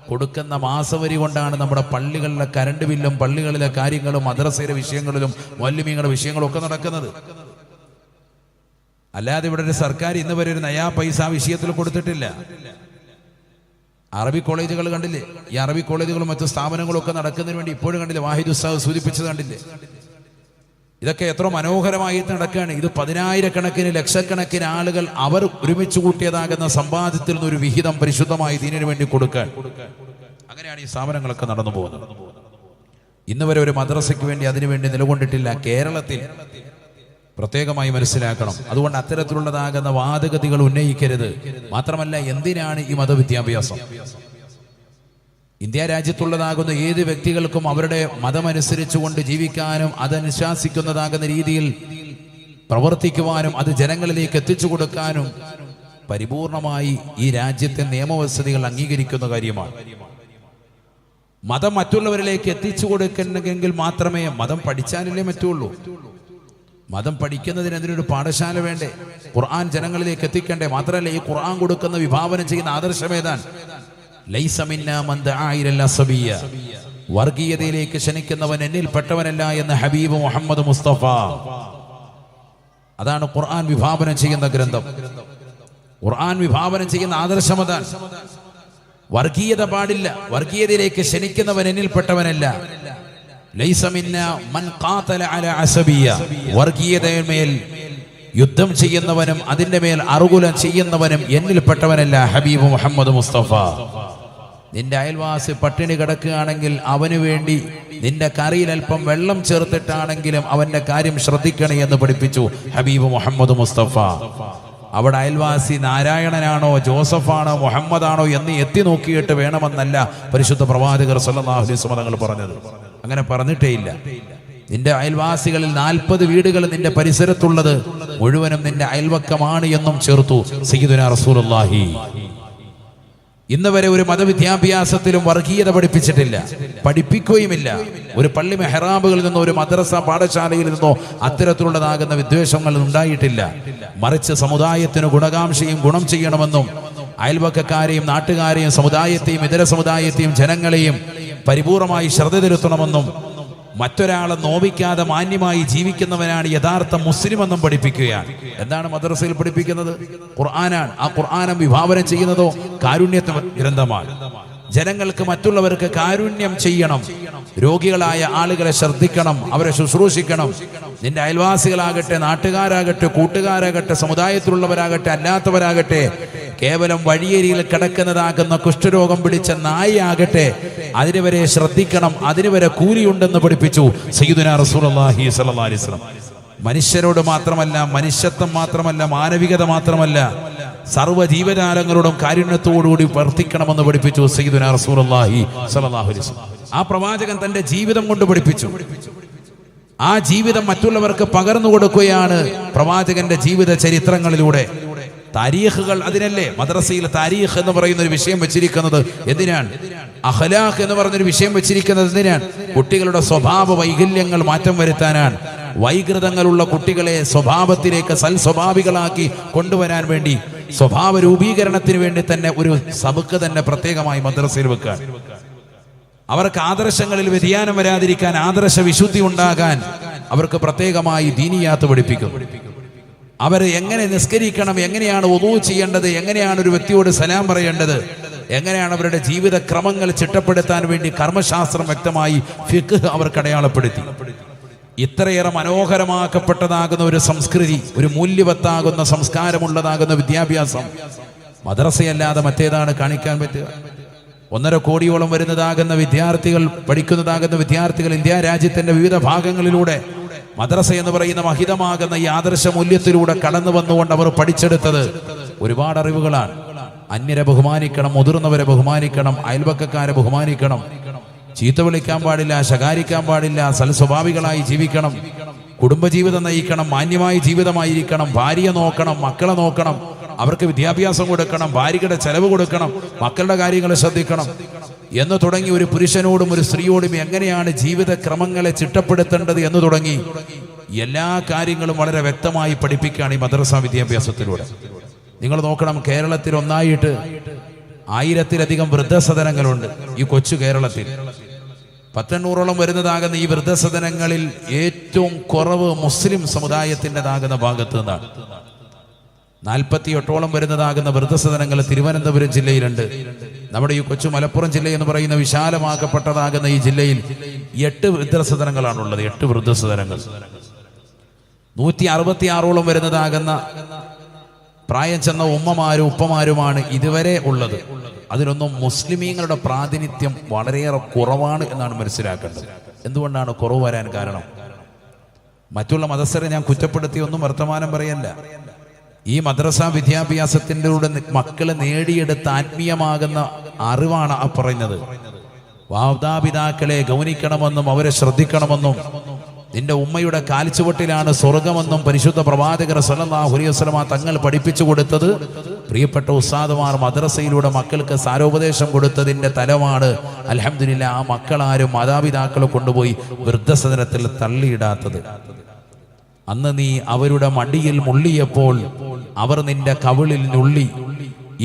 കൊടുക്കുന്ന മാസവരി കൊണ്ടാണ് നമ്മുടെ പള്ളികളിലെ കരണ്ട് ബില്ലും പള്ളികളിലെ കാര്യങ്ങളും മദ്രസയിലെ വിഷയങ്ങളിലും മൗലവികളുടെ വിഷയങ്ങളും ഒക്കെ നടക്കുന്നത്. അല്ലാതെ ഇവിടെ ഒരു സർക്കാർ ഇന്ന് വരെ ഒരു നയാ പൈസ വിഷയത്തിൽ കൊടുത്തിട്ടില്ല. അറബി കോളേജുകൾ കണ്ടില്ലേ? ഈ അറബി കോളേജുകളും മറ്റു സ്ഥാപനങ്ങളും ഒക്കെ നടക്കുന്നതിന് വേണ്ടി ഇപ്പോഴും കണ്ടില്ലേ? വാഹിദ് ഉസ്താദ് സൂചിപ്പിച്ചത് കണ്ടില്ലേ? ഇതൊക്കെ എത്ര മനോഹരമായിട്ട് നടക്കുകയാണ്. ഇത് 10,000-കണക്കിന് ലക്ഷക്കണക്കിന് ആളുകൾ അവർ ഒരുമിച്ച് കൂട്ടിയതാകുന്ന സമ്പാദ്യത്തിൽ നിന്നൊരു വിഹിതം പരിശുദ്ധമായി ദീനിനു വേണ്ടി കൊടുക്കാൻ. അങ്ങനെയാണ് ഈ സ്ഥാപനങ്ങളൊക്കെ നടന്നു പോകുന്നത്. ഇന്ന് വരെ ഒരു മദ്രസയ്ക്ക് വേണ്ടി അതിനുവേണ്ടി നിലകൊണ്ടിട്ടില്ല കേരളത്തിൽ. പ്രത്യേകമായി മനസ്സിലാക്കണം. അതുകൊണ്ട് അത്തരത്തിലുള്ളതാകുന്ന വാദഗതികൾ ഉന്നയിക്കരുത്. മാത്രമല്ല, എന്തിനാണ് ഈ മതവിദ്യാഭ്യാസം? ഇന്ത്യ രാജ്യത്തുള്ളതാകുന്ന ഏത് വ്യക്തികൾക്കും അവരുടെ മതമനുസരിച്ചുകൊണ്ട് ജീവിക്കാനും അതനുശാസിക്കുന്നതാകുന്ന രീതിയിൽ പ്രവർത്തിക്കുവാനും അത് ജനങ്ങളിലേക്ക് എത്തിച്ചു കൊടുക്കാനും പരിപൂർണമായി ഈ രാജ്യത്തെ നിയമവ്യവസ്ഥകൾ അംഗീകരിക്കുന്ന കാര്യമാണ്. മതം മറ്റുള്ളവരിലേക്ക് എത്തിച്ചു കൊടുക്കണമെങ്കിൽ മാത്രമേ, മതം പഠിച്ചാലല്ലേ പറ്റുള്ളൂ. മതം പഠിക്കുന്നതിന് അതിനൊരു പാഠശാല വേണ്ടേ? ഖുർആൻ ജനങ്ങളിലേക്ക് എത്തിക്കണ്ടേ? മാത്രമല്ല, ഈ ഖുർആൻ കൊടുക്കുന്ന വിഭാവനം ചെയ്യുന്ന ആദർശമേതാണ്? ലൈസ മിന്നാ മൻ ദആ ഇലൽ അസബിയ്യ, വർഗീയതയിലേക്ക് ക്ഷണിക്കുന്നവൻ എന്നിൽ പെട്ടവനല്ല എന്ന് ഹബീബ് മുഹമ്മദ് മുസ്തഫ. അതാണ് ഖുർആൻ വിഭാവനം ചെയ്യുന്ന ഗ്രന്ഥം. ഖുർആൻ വിഭാവനം ചെയ്യുന്ന ആദർശമതാണ്. വർഗീയത പാടില്ല. വർഗീയതയിലേക്ക് ക്ഷണിക്കുന്നവൻ എന്നിൽ പെട്ടവനല്ല. ലൈസ മിന്നാ മൻ ഖാതല അലാ അസബിയ്യ, വർഗീയതയിന്മേൽ യുദ്ധം ചെയ്യുന്നവനും അതിന്റെ മേൽ അറുകുലം ചെയ്യുന്നവനും എന്നിൽപ്പെട്ടവനല്ല ഹബീബ് മുഹമ്മദ് മുസ്തഫ. നിന്റെ അയൽവാസി പട്ടിണി കിടക്കുകയാണെങ്കിൽ അവന് വേണ്ടി നിന്റെ കറിയിൽ അല്പം വെള്ളം ചേർത്തിട്ടാണെങ്കിലും അവന്റെ കാര്യം ശ്രദ്ധിക്കണേ എന്ന് പഠിപ്പിച്ചു ഹബീബ് മുഹമ്മദ് മുസ്തഫ. അവിടെ അയൽവാസി നാരായണനാണോ ജോസഫാണോ മുഹമ്മദാണോ എന്ന് എത്തി നോക്കിയിട്ട് വേണമെന്നല്ല പരിശുദ്ധ പ്രവാചകർ സല്ലല്ലാഹു അലൈഹി വസല്ലം തങ്ങൾ പറഞ്ഞത്. അങ്ങനെ പറഞ്ഞിട്ടേ ഇല്ല. നിന്റെ അയൽവാസികളിൽ 40 വീടുകൾ നിന്റെ പരിസരത്തുള്ളത് മുഴുവനും നിന്റെ അയൽവക്കമാണ് എന്നും ചേർത്തു സയ്യിദുനാ റസൂലുള്ളാഹി. ഇന്ന് വരെ ഒരു മതവിദ്യാഭ്യാസത്തിലും വർഗീയത പഠിപ്പിച്ചിട്ടില്ല, പഠിപ്പിക്കുകയുമില്ല. ഒരു പള്ളി മെഹ്റാബുകളിൽ നിന്നോ ഒരു മദ്രസ പാഠശാലയിൽ നിന്നോ അത്തരത്തിലുള്ളതാകുന്ന വിദ്വേഷങ്ങൾ ഉണ്ടായിട്ടില്ല. മറിച്ച് സമുദായത്തിന് ഗുണകാംക്ഷയും ഗുണം ചെയ്യണമെന്നും അയൽവക്കക്കാരെയും നാട്ടുകാരെയും സമുദായത്തെയും ഇതര സമുദായത്തെയും ജനങ്ങളെയും പരിപൂർണമായി ശ്രദ്ധ ചെലുത്തണമെന്നും മറ്റൊരാളെ നോവിക്കാതെ മാന്യമായി ജീവിക്കുന്നവനാണ് യഥാർത്ഥ മുസ്ലിം എന്നും പഠിപ്പിക്കുകയാണ്. എന്താണ് മദ്രസയിൽ പഠിപ്പിക്കുന്നത്? ഖുർആനാണ്. ആ ഖുർആനം വിഭാവനം ചെയ്യുന്നതോ കാരുണ്യ ഗ്രന്ഥമാണ്. ജനങ്ങൾക്ക് മറ്റുള്ളവർക്ക് കാരുണ്യം ചെയ്യണം. രോഗികളായ ആളുകളെ ശ്രദ്ധിക്കണം, അവരെ ശുശ്രൂഷിക്കണം. നിന്റെ അയൽവാസികളാകട്ടെ, നാട്ടുകാരാകട്ടെ, കൂട്ടുകാരാകട്ടെ, സമുദായത്തിലുള്ളവരാകട്ടെ, അല്ലാത്തവരാകട്ടെ, കേവലം വഴിയേരിയിൽ കിടക്കുന്നതാകുന്ന കുഷ്ഠരോഗം പിടിച്ച നായയാകട്ടെ, അതിന് വരെ ശ്രദ്ധിക്കണം, അതിന് വരെ കൂലിയുണ്ടെന്ന് പഠിപ്പിച്ചു സയ്യിദുനാ റസൂലുള്ളാഹി സ്വല്ലല്ലാഹു അലൈഹി വസല്ലം. മനുഷ്യരോട് മാത്രമല്ല, മനുഷ്യത്വം മാത്രമല്ല, മാനവികത മാത്രമല്ല, സർവ്വ ജീവജാലങ്ങളോടും കാരുണ്യത്തോടുകൂടി വർത്തിക്കണമെന്ന് പഠിപ്പിച്ചു സയ്യിദുനാ റസൂലുള്ളാഹി സ്വല്ലല്ലാഹു അലൈഹി വസല്ലം. ആ പ്രവാചകൻ തന്റെ ജീവിതം കൊണ്ട് പഠിപ്പിച്ചു. ആ ജീവിതം മറ്റുള്ളവർക്ക് പകർന്നു കൊടുക്കുകയാണ് പ്രവാചകന്റെ ജീവിത ചരിത്രങ്ങളിലൂടെ. താരീഖുകൾ അതിനല്ലേ മദ്രസയിൽ താരീഖ് എന്ന് പറയുന്ന ഒരു വിഷയം വെച്ചിരിക്കുന്നത് എന്തിനാണ്? അഖ്ലാഖ് എന്ന് പറഞ്ഞൊരു വിഷയം വെച്ചിരിക്കുന്നത് എന്തിനാണ്? കുട്ടികളുടെ സ്വഭാവ വൈകല്യങ്ങൾ മാറ്റം വരുത്താനാണ്. വൈകൃതങ്ങളുള്ള കുട്ടികളെ സ്വഭാവത്തിലേക്ക് സൽസ്വഭാവികളാക്കി കൊണ്ടുവരാൻ വേണ്ടി, സ്വഭാവ രൂപീകരണത്തിന് വേണ്ടി തന്നെ ഒരു സബക്ക് തന്നെ പ്രത്യേകമായി മദ്രസയിൽ വെക്കാൻ, അവർക്ക് ആദർശങ്ങളിൽ വ്യതിയാനം വരാതിരിക്കാൻ, ആദർശ വിശുദ്ധി ഉണ്ടാകാൻ അവർക്ക് പ്രത്യേകമായി ദീനിയാത്ത് പഠിപ്പിക്കുന്നു. അവരെ എങ്ങനെ നിസ്കരിക്കണം, എങ്ങനെയാണ് വുളൂ ചെയ്യേണ്ടത്, എങ്ങനെയാണ് ഒരു വ്യക്തിയോട് സലാം പറയേണ്ടത്, എങ്ങനെയാണ് അവരുടെ ജീവിത ക്രമങ്ങൾ ചിട്ടപ്പെടുത്താൻ വേണ്ടി കർമ്മശാസ്ത്രം വ്യക്തമായി ഫിഖ് അവർക്ക് അടയാളപ്പെടുത്തി. ഇത്രയേറെ മനോഹരമാക്കപ്പെട്ടതാകുന്ന ഒരു സംസ്കൃതി, ഒരു മൂല്യവത്താകുന്ന സംസ്കാരമുള്ളതാകുന്ന വിദ്യാഭ്യാസം മദ്രസയല്ലാതെ മറ്റേതാണ് കാണിക്കാൻ പറ്റുക? 1.5 കോടിയോളം വരുന്നതാകുന്ന വിദ്യാർത്ഥികൾ, പഠിക്കുന്നതാകുന്ന വിദ്യാർത്ഥികൾ ഇന്ത്യ രാജ്യത്തിന്റെ വിവിധ ഭാഗങ്ങളിലൂടെ മദ്രസ എന്ന് പറയുന്ന മഹിതമാകുന്ന ഈ ആദർശ മൂല്യത്തിലൂടെ കടന്നു വന്നുകൊണ്ട് അവർ പഠിച്ചെടുത്തത് ഒരുപാട് അറിവുകളാണ്. അന്യരെ ബഹുമാനിക്കണം, മുതിർന്നവരെ ബഹുമാനിക്കണം, അയൽവക്കക്കാരെ ബഹുമാനിക്കണം, ചീത്ത വിളിക്കാൻ പാടില്ല, ശകാരിക്കാൻ പാടില്ല, സൽസ്വഭാവികളായി ജീവിക്കണം, കുടുംബജീവിതം നയിക്കണം, മാന്യമായ ജീവിതമായിരിക്കണം, ഭാര്യയെ നോക്കണം, മക്കളെ നോക്കണം, അവർക്ക് വിദ്യാഭ്യാസം കൊടുക്കണം, ഭാര്യയുടെ ചെലവ് കൊടുക്കണം, മക്കളുടെ കാര്യങ്ങൾ ശ്രദ്ധിക്കണം എന്ന് തുടങ്ങി, ഒരു പുരുഷനോടും ഒരു സ്ത്രീയോടും എങ്ങനെയാണ് ജീവിത ക്രമങ്ങളെ ചിട്ടപ്പെടുത്തേണ്ടത് എന്ന് തുടങ്ങി എല്ലാ കാര്യങ്ങളും വളരെ വ്യക്തമായി പഠിപ്പിക്കുകയാണ് ഈ മദ്രസ വിദ്യാഭ്യാസത്തിലൂടെ. നിങ്ങൾ നോക്കണം, കേരളത്തിൽ ഒന്നായിട്ട് 1000-ലധികം വൃദ്ധസദനങ്ങളുണ്ട് ഈ കൊച്ചു കേരളത്തിൽ. 800-ഓളം വരുന്നതാകുന്ന ഈ വൃദ്ധസദനങ്ങളിൽ ഏറ്റവും കുറവ് മുസ്ലിം സമുദായത്തിൻ്റെതാകുന്ന ഭാഗത്ത് നിന്നാണ്. 48ഓളം വരുന്നതാകുന്ന വൃദ്ധസദനങ്ങൾ തിരുവനന്തപുരം ജില്ലയിലുണ്ട്. നമ്മുടെ ഈ കൊച്ചു മലപ്പുറം ജില്ല എന്ന് പറയുന്ന വിശാലമാക്കപ്പെട്ടതാകുന്ന ഈ ജില്ലയിൽ 8 വൃദ്ധസദനങ്ങളാണുള്ളത്. 8 വൃദ്ധസദനങ്ങൾ. 166ഓളം വരുന്നതാകുന്ന പ്രായം ചെന്ന ഉമ്മമാരും ഉപ്പമാരുമാണ് ഇതുവരെ ഉള്ളത്. അതിലൊന്നും മുസ്ലിമീങ്ങളുടെ പ്രാതിനിധ്യം വളരെയേറെ കുറവാണ് എന്നാണ് മനസ്സിലാക്കേണ്ടത്. എന്തുകൊണ്ടാണ് കുറവ് വരാൻ കാരണം? മറ്റുള്ള മതസ്ഥരെ ഞാൻ കുറ്റപ്പെടുത്തിയൊന്നും വർത്തമാനം പറയല്ല. ഈ മദ്രസ വിദ്യാഭ്യാസത്തിൻ്റെ കൂടെ മക്കളെ നേടിയെടുത്ത ആത്മീയമാകുന്ന അറിവാണ് ആ പറയുന്നത്. മാതാപിതാക്കളെ ഗൗനിക്കണമെന്നും അവരെ ശ്രദ്ധിക്കണമെന്നും നിന്റെ ഉമ്മയുടെ കാൽച്ചുവട്ടിലാണ് സ്വർഗമെന്നും പരിശുദ്ധ പ്രവാചകർ സല്ലല്ലാഹു അലൈഹി വസല്ലമ തങ്ങൾ പഠിപ്പിച്ചു കൊടുത്തത് പ്രിയപ്പെട്ട ഉസ്താദുമാർ മദ്രസയിലൂടെ മക്കൾക്ക് സാരോപദേശം കൊടുത്തതിൻ്റെ തലമാണ് അൽഹംദുലില്ലാ ആ മക്കളാരും മാതാപിതാക്കളെ കൊണ്ടുപോയി വൃദ്ധസദനത്തിൽ തള്ളിയിടാത്തത്. അന്ന് നീ അവരുടെ മടിയിൽ മുള്ളിയപ്പോൾ അവർ നിന്റെ കവിളിൽ നുള്ളി.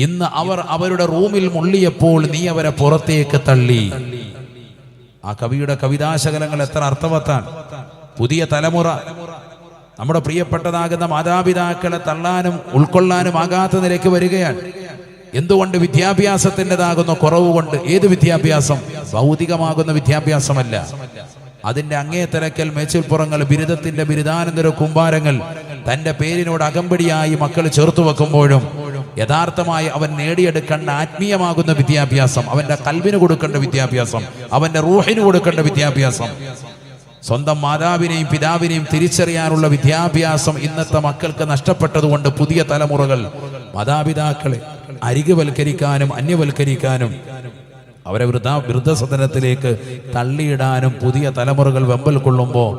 ഇന്ന് അവർ അവരുടെ റൂമിൽ മുള്ളിയപ്പോൾ നീ അവരെ പുറത്തേക്ക് തള്ളി. ആ കവിയുടെ കവിതാശകലങ്ങൾ എത്ര അർത്ഥവത്താണ്. പുതിയ തലമുറ നമ്മുടെ പ്രിയപ്പെട്ടതാകുന്ന മാതാപിതാക്കളെ തള്ളാനും ഉൾക്കൊള്ളാനും ആകാത്ത നിലയ്ക്ക് വരികയാണ്. എന്തുകൊണ്ട്? വിദ്യാഭ്യാസത്തിൻ്റെതാകുന്ന കുറവ് കൊണ്ട്. ഏത് വിദ്യാഭ്യാസം? ഭൗതികമാകുന്ന വിദ്യാഭ്യാസമല്ല. അതിൻ്റെ അങ്ങേത്തലക്കൽ മേച്ചിൽപ്പുറങ്ങൾ, ബിരുദത്തിന്റെ ബിരുദാനന്തര കുമ്പാരങ്ങൾ തൻ്റെ പേരിനോട് അകമ്പടിയായി മക്കൾ ചേർത്തു വെക്കുമ്പോഴും യഥാർത്ഥമായി അവൻ നേടിയെടുക്കേണ്ട ആത്മീയമാകുന്ന വിദ്യാഭ്യാസം, അവൻ്റെ കൽബിന് കൊടുക്കേണ്ട വിദ്യാഭ്യാസം, അവൻ്റെ റൂഹിന് കൊടുക്കേണ്ട വിദ്യാഭ്യാസം, സ്വന്തം മാതാവിനെയും പിതാവിനെയും തിരിച്ചറിയാനുള്ള വിദ്യാഭ്യാസം ഇന്നത്തെ മക്കൾക്ക് നഷ്ടപ്പെട്ടതുകൊണ്ട് പുതിയ തലമുറകൾ മാതാപിതാക്കളെ അരികുവൽക്കരിക്കാനും അന്യവൽക്കരിക്കാനും അവരെ വൃദ്ധസദനത്തിലേക്ക് തള്ളിയിടാനും പുതിയ തലമുറകൾ വെമ്പൽ കൊള്ളുമ്പോൾ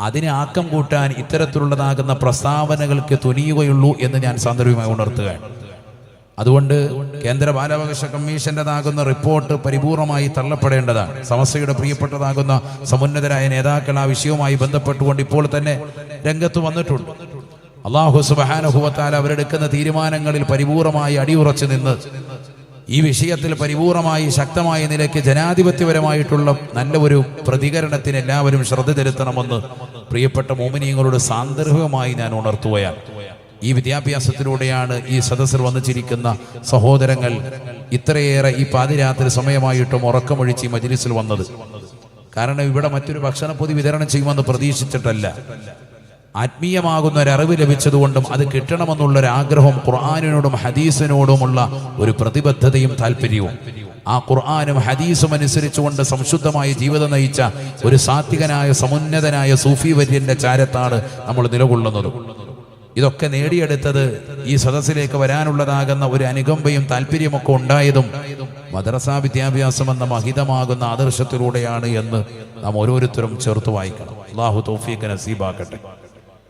അതിനെ ആക്കം കൂട്ടാൻ ഇത്തരത്തിലുള്ളതാകുന്ന പ്രസ്താവനകൾക്ക് തുനിയുകയുള്ളൂ എന്ന് ഞാൻ സാന്ദർഭികമായി ഉണർത്തുകയാണ്. അതുകൊണ്ട് കേന്ദ്ര ബാലാവകാശ കമ്മീഷൻ്റെതാകുന്ന റിപ്പോർട്ട് പരിപൂർണമായി തള്ളപ്പെടേണ്ടതാണ്. സമസ്തയുടെ പ്രിയപ്പെട്ടതാകുന്ന സമുന്നതരായ നേതാക്കൾ ആ വിഷയവുമായി ബന്ധപ്പെട്ടുകൊണ്ട് ഇപ്പോൾ തന്നെ രംഗത്ത് വന്നിട്ടുണ്ട്. അല്ലാഹു സുബ്ഹാനഹു വ തആല അവരെടുക്കുന്ന തീരുമാനങ്ങളിൽ പരിപൂർണമായി അടിയുറച്ചു നിന്ന് ഈ വിഷയത്തിൽ പരിപൂർണമായി ശക്തമായ നിലയ്ക്ക് ജനാധിപത്യപരമായിട്ടുള്ള നല്ല ഒരു പ്രതികരണത്തിന് എല്ലാവരും ശ്രദ്ധ ചെലുത്തണമെന്ന് പ്രിയപ്പെട്ട മോമിനീങ്ങളോട് സാന്ദർഭികമായി ഞാൻ ഉണർത്തുകയാണ്. ഈ വിദ്യാഭ്യാസത്തിലൂടെയാണ് ഈ സദസ്സിൽ വന്നിച്ചിരിക്കുന്ന സഹോദരങ്ങൾ ഇത്രയേറെ ഈ പാതിരാത്രി സമയമായിട്ടും ഉറക്കമൊഴിച്ച് ഈ മജ്ലിസിൽ വന്നത്. കാരണം ഇവിടെ മറ്റൊരു ഭക്ഷണപ്പൊതി വിതരണം ചെയ്യുമെന്ന് പ്രതീക്ഷിച്ചിട്ടല്ല. ആത്മീയമാകുന്ന ഒരറിവ് ലഭിച്ചതുകൊണ്ടും അത് കിട്ടണമെന്നുള്ളൊരാഗ്രഹം, ഖുർആനിനോടും ഹദീസിനോടുമുള്ള ഒരു പ്രതിബദ്ധതയും താല്പര്യവും, ആ ഖുർആനും ഹദീസും അനുസരിച്ചുകൊണ്ട് സംശുദ്ധമായ ജീവിതം നയിച്ച ഒരു സാത്വികനായ സമുന്നതനായ സൂഫി വര്യന്റെ ചാരത്താണ് നമ്മൾ നിലകൊള്ളുന്നത്. ഇതൊക്കെ നേടിയെടുത്തത് ഈ സദസ്സിലേക്ക് വരാനുള്ളതാകുന്ന ഒരു അനുകമ്പയും താല്പര്യമൊക്കെ ഉണ്ടായതും മദ്രസ വിദ്യാഭ്യാസം എന്ന മഹിതമാകുന്ന ആദർശത്തിലൂടെയാണ് എന്ന് നാം ഓരോരുത്തരും ചേർത്ത് വായിക്കണം. അല്ലാഹു തൗഫീഖ് നസീബാക്കട്ടെ.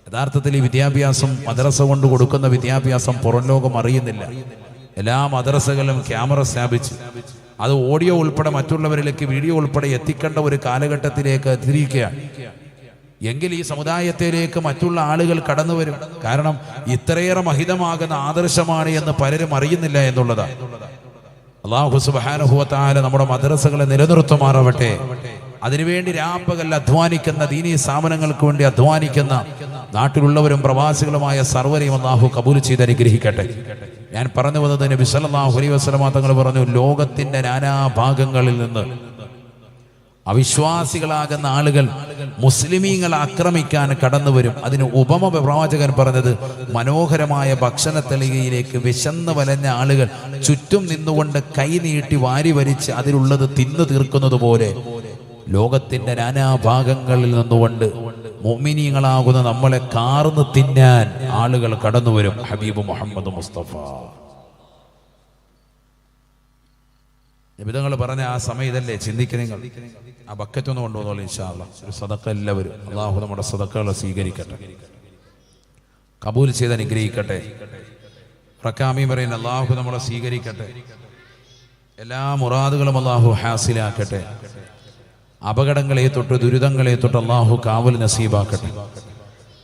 യഥാർത്ഥത്തിൽ ഈ വിദ്യാഭ്യാസം മദ്രസ കൊണ്ട് കൊടുക്കുന്ന വിദ്യാഭ്യാസം പുറം ലോകം അറിയുന്നില്ല. എല്ലാ മദ്രസകളിലും ക്യാമറ സ്ഥാപിച്ച് അത് ഓഡിയോ ഉൾപ്പെടെ മറ്റുള്ളവരിലേക്ക് വീഡിയോ ഉൾപ്പെടെ എത്തിക്കേണ്ട ഒരു കാലഘട്ടത്തിലേക്ക് എത്തിയിരിക്കുകയാണ്. എങ്കിൽ ഈ സമുദായത്തിലേക്ക് മറ്റുള്ള ആളുകൾ കടന്നു വരും. കാരണം ഇത്രയേറെ മഹിതമാകുന്ന ആദർശമാണ് എന്ന് പലരും അറിയുന്നില്ല എന്നുള്ളതാണ്. അല്ലാഹു സുബ്ഹാനഹു വ തആല നമ്മുടെ മദ്രസകളെ നിലനിർത്തുമാറാവട്ടെ. അതിനുവേണ്ടി രാപ്പകൽ അധ്വാനിക്കുന്ന ദീനീ സ്ഥാപനങ്ങൾക്ക് വേണ്ടി അധ്വാനിക്കുന്ന നാട്ടിലുള്ളവരും പ്രവാസികളുമായ സർവരെയും അല്ലാഹു കബൂൽ ചെയ്ത് അനുഗ്രഹിക്കട്ടെ. ഞാൻ പറഞ്ഞു വന്നത് നബി സല്ലല്ലാഹു അലൈഹി വസല്ലമ തങ്ങൾ പറഞ്ഞു, ലോകത്തിന്റെ നാനാഭാഗങ്ങളിൽ നിന്ന് അവിശ്വാസികളാകുന്ന ആളുകൾ മുസ്ലിമീങ്ങളെ ആക്രമിക്കാൻ കടന്നു വരും. അതിന് ഉപമ പ്രവാചകൻ പറഞ്ഞത്, മനോഹരമായ ഭക്ഷണത്തളികയിലേക്ക് വിശന്ന് വലഞ്ഞ ആളുകൾ ചുറ്റും നിന്നുകൊണ്ട് കൈ നീട്ടി വാരി വരിച്ച് അതിലുള്ളത് തിന്നു തീർക്കുന്നത് പോലെ ലോകത്തിന്റെ നാനാഭാഗങ്ങളിൽ നിന്നുകൊണ്ട് മുഅ്മിനീങ്ങളാകുന്ന നമ്മളെ കാർന്ന് തിന്നാൻ ആളുകൾ കടന്നു വരും. ഹബീബ് മുഹമ്മദ് മുസ്തഫ നിബിധങ്ങൾ പറഞ്ഞ ആ സമയത്തല്ലേ ചിന്തിക്കുന്ന നിങ്ങൾ ആ ബക്കറ്റൊന്നും കൊണ്ടുവന്നോളൂ. ഇൻഷാ അല്ലാഹ് ഒരു സദഖ എല്ലാവരും അല്ലാഹു നമ്മുടെ സദഖകളെ സ്വീകരിക്കട്ടെ, കബൂൽ ചെയ്ത് അനുഗ്രഹിക്കട്ടെ. റക്കാമി പറയുന്ന അല്ലാഹു നമ്മളെ സ്വീകരിക്കട്ടെ. എല്ലാ മുറാദുകളും അല്ലാഹു ഹാസിലാക്കട്ടെ. അപകടങ്ങളെ തൊട്ട് ദുരിതങ്ങളെ തൊട്ട് അല്ലാഹു കാവൽ നസീബാക്കട്ടെ.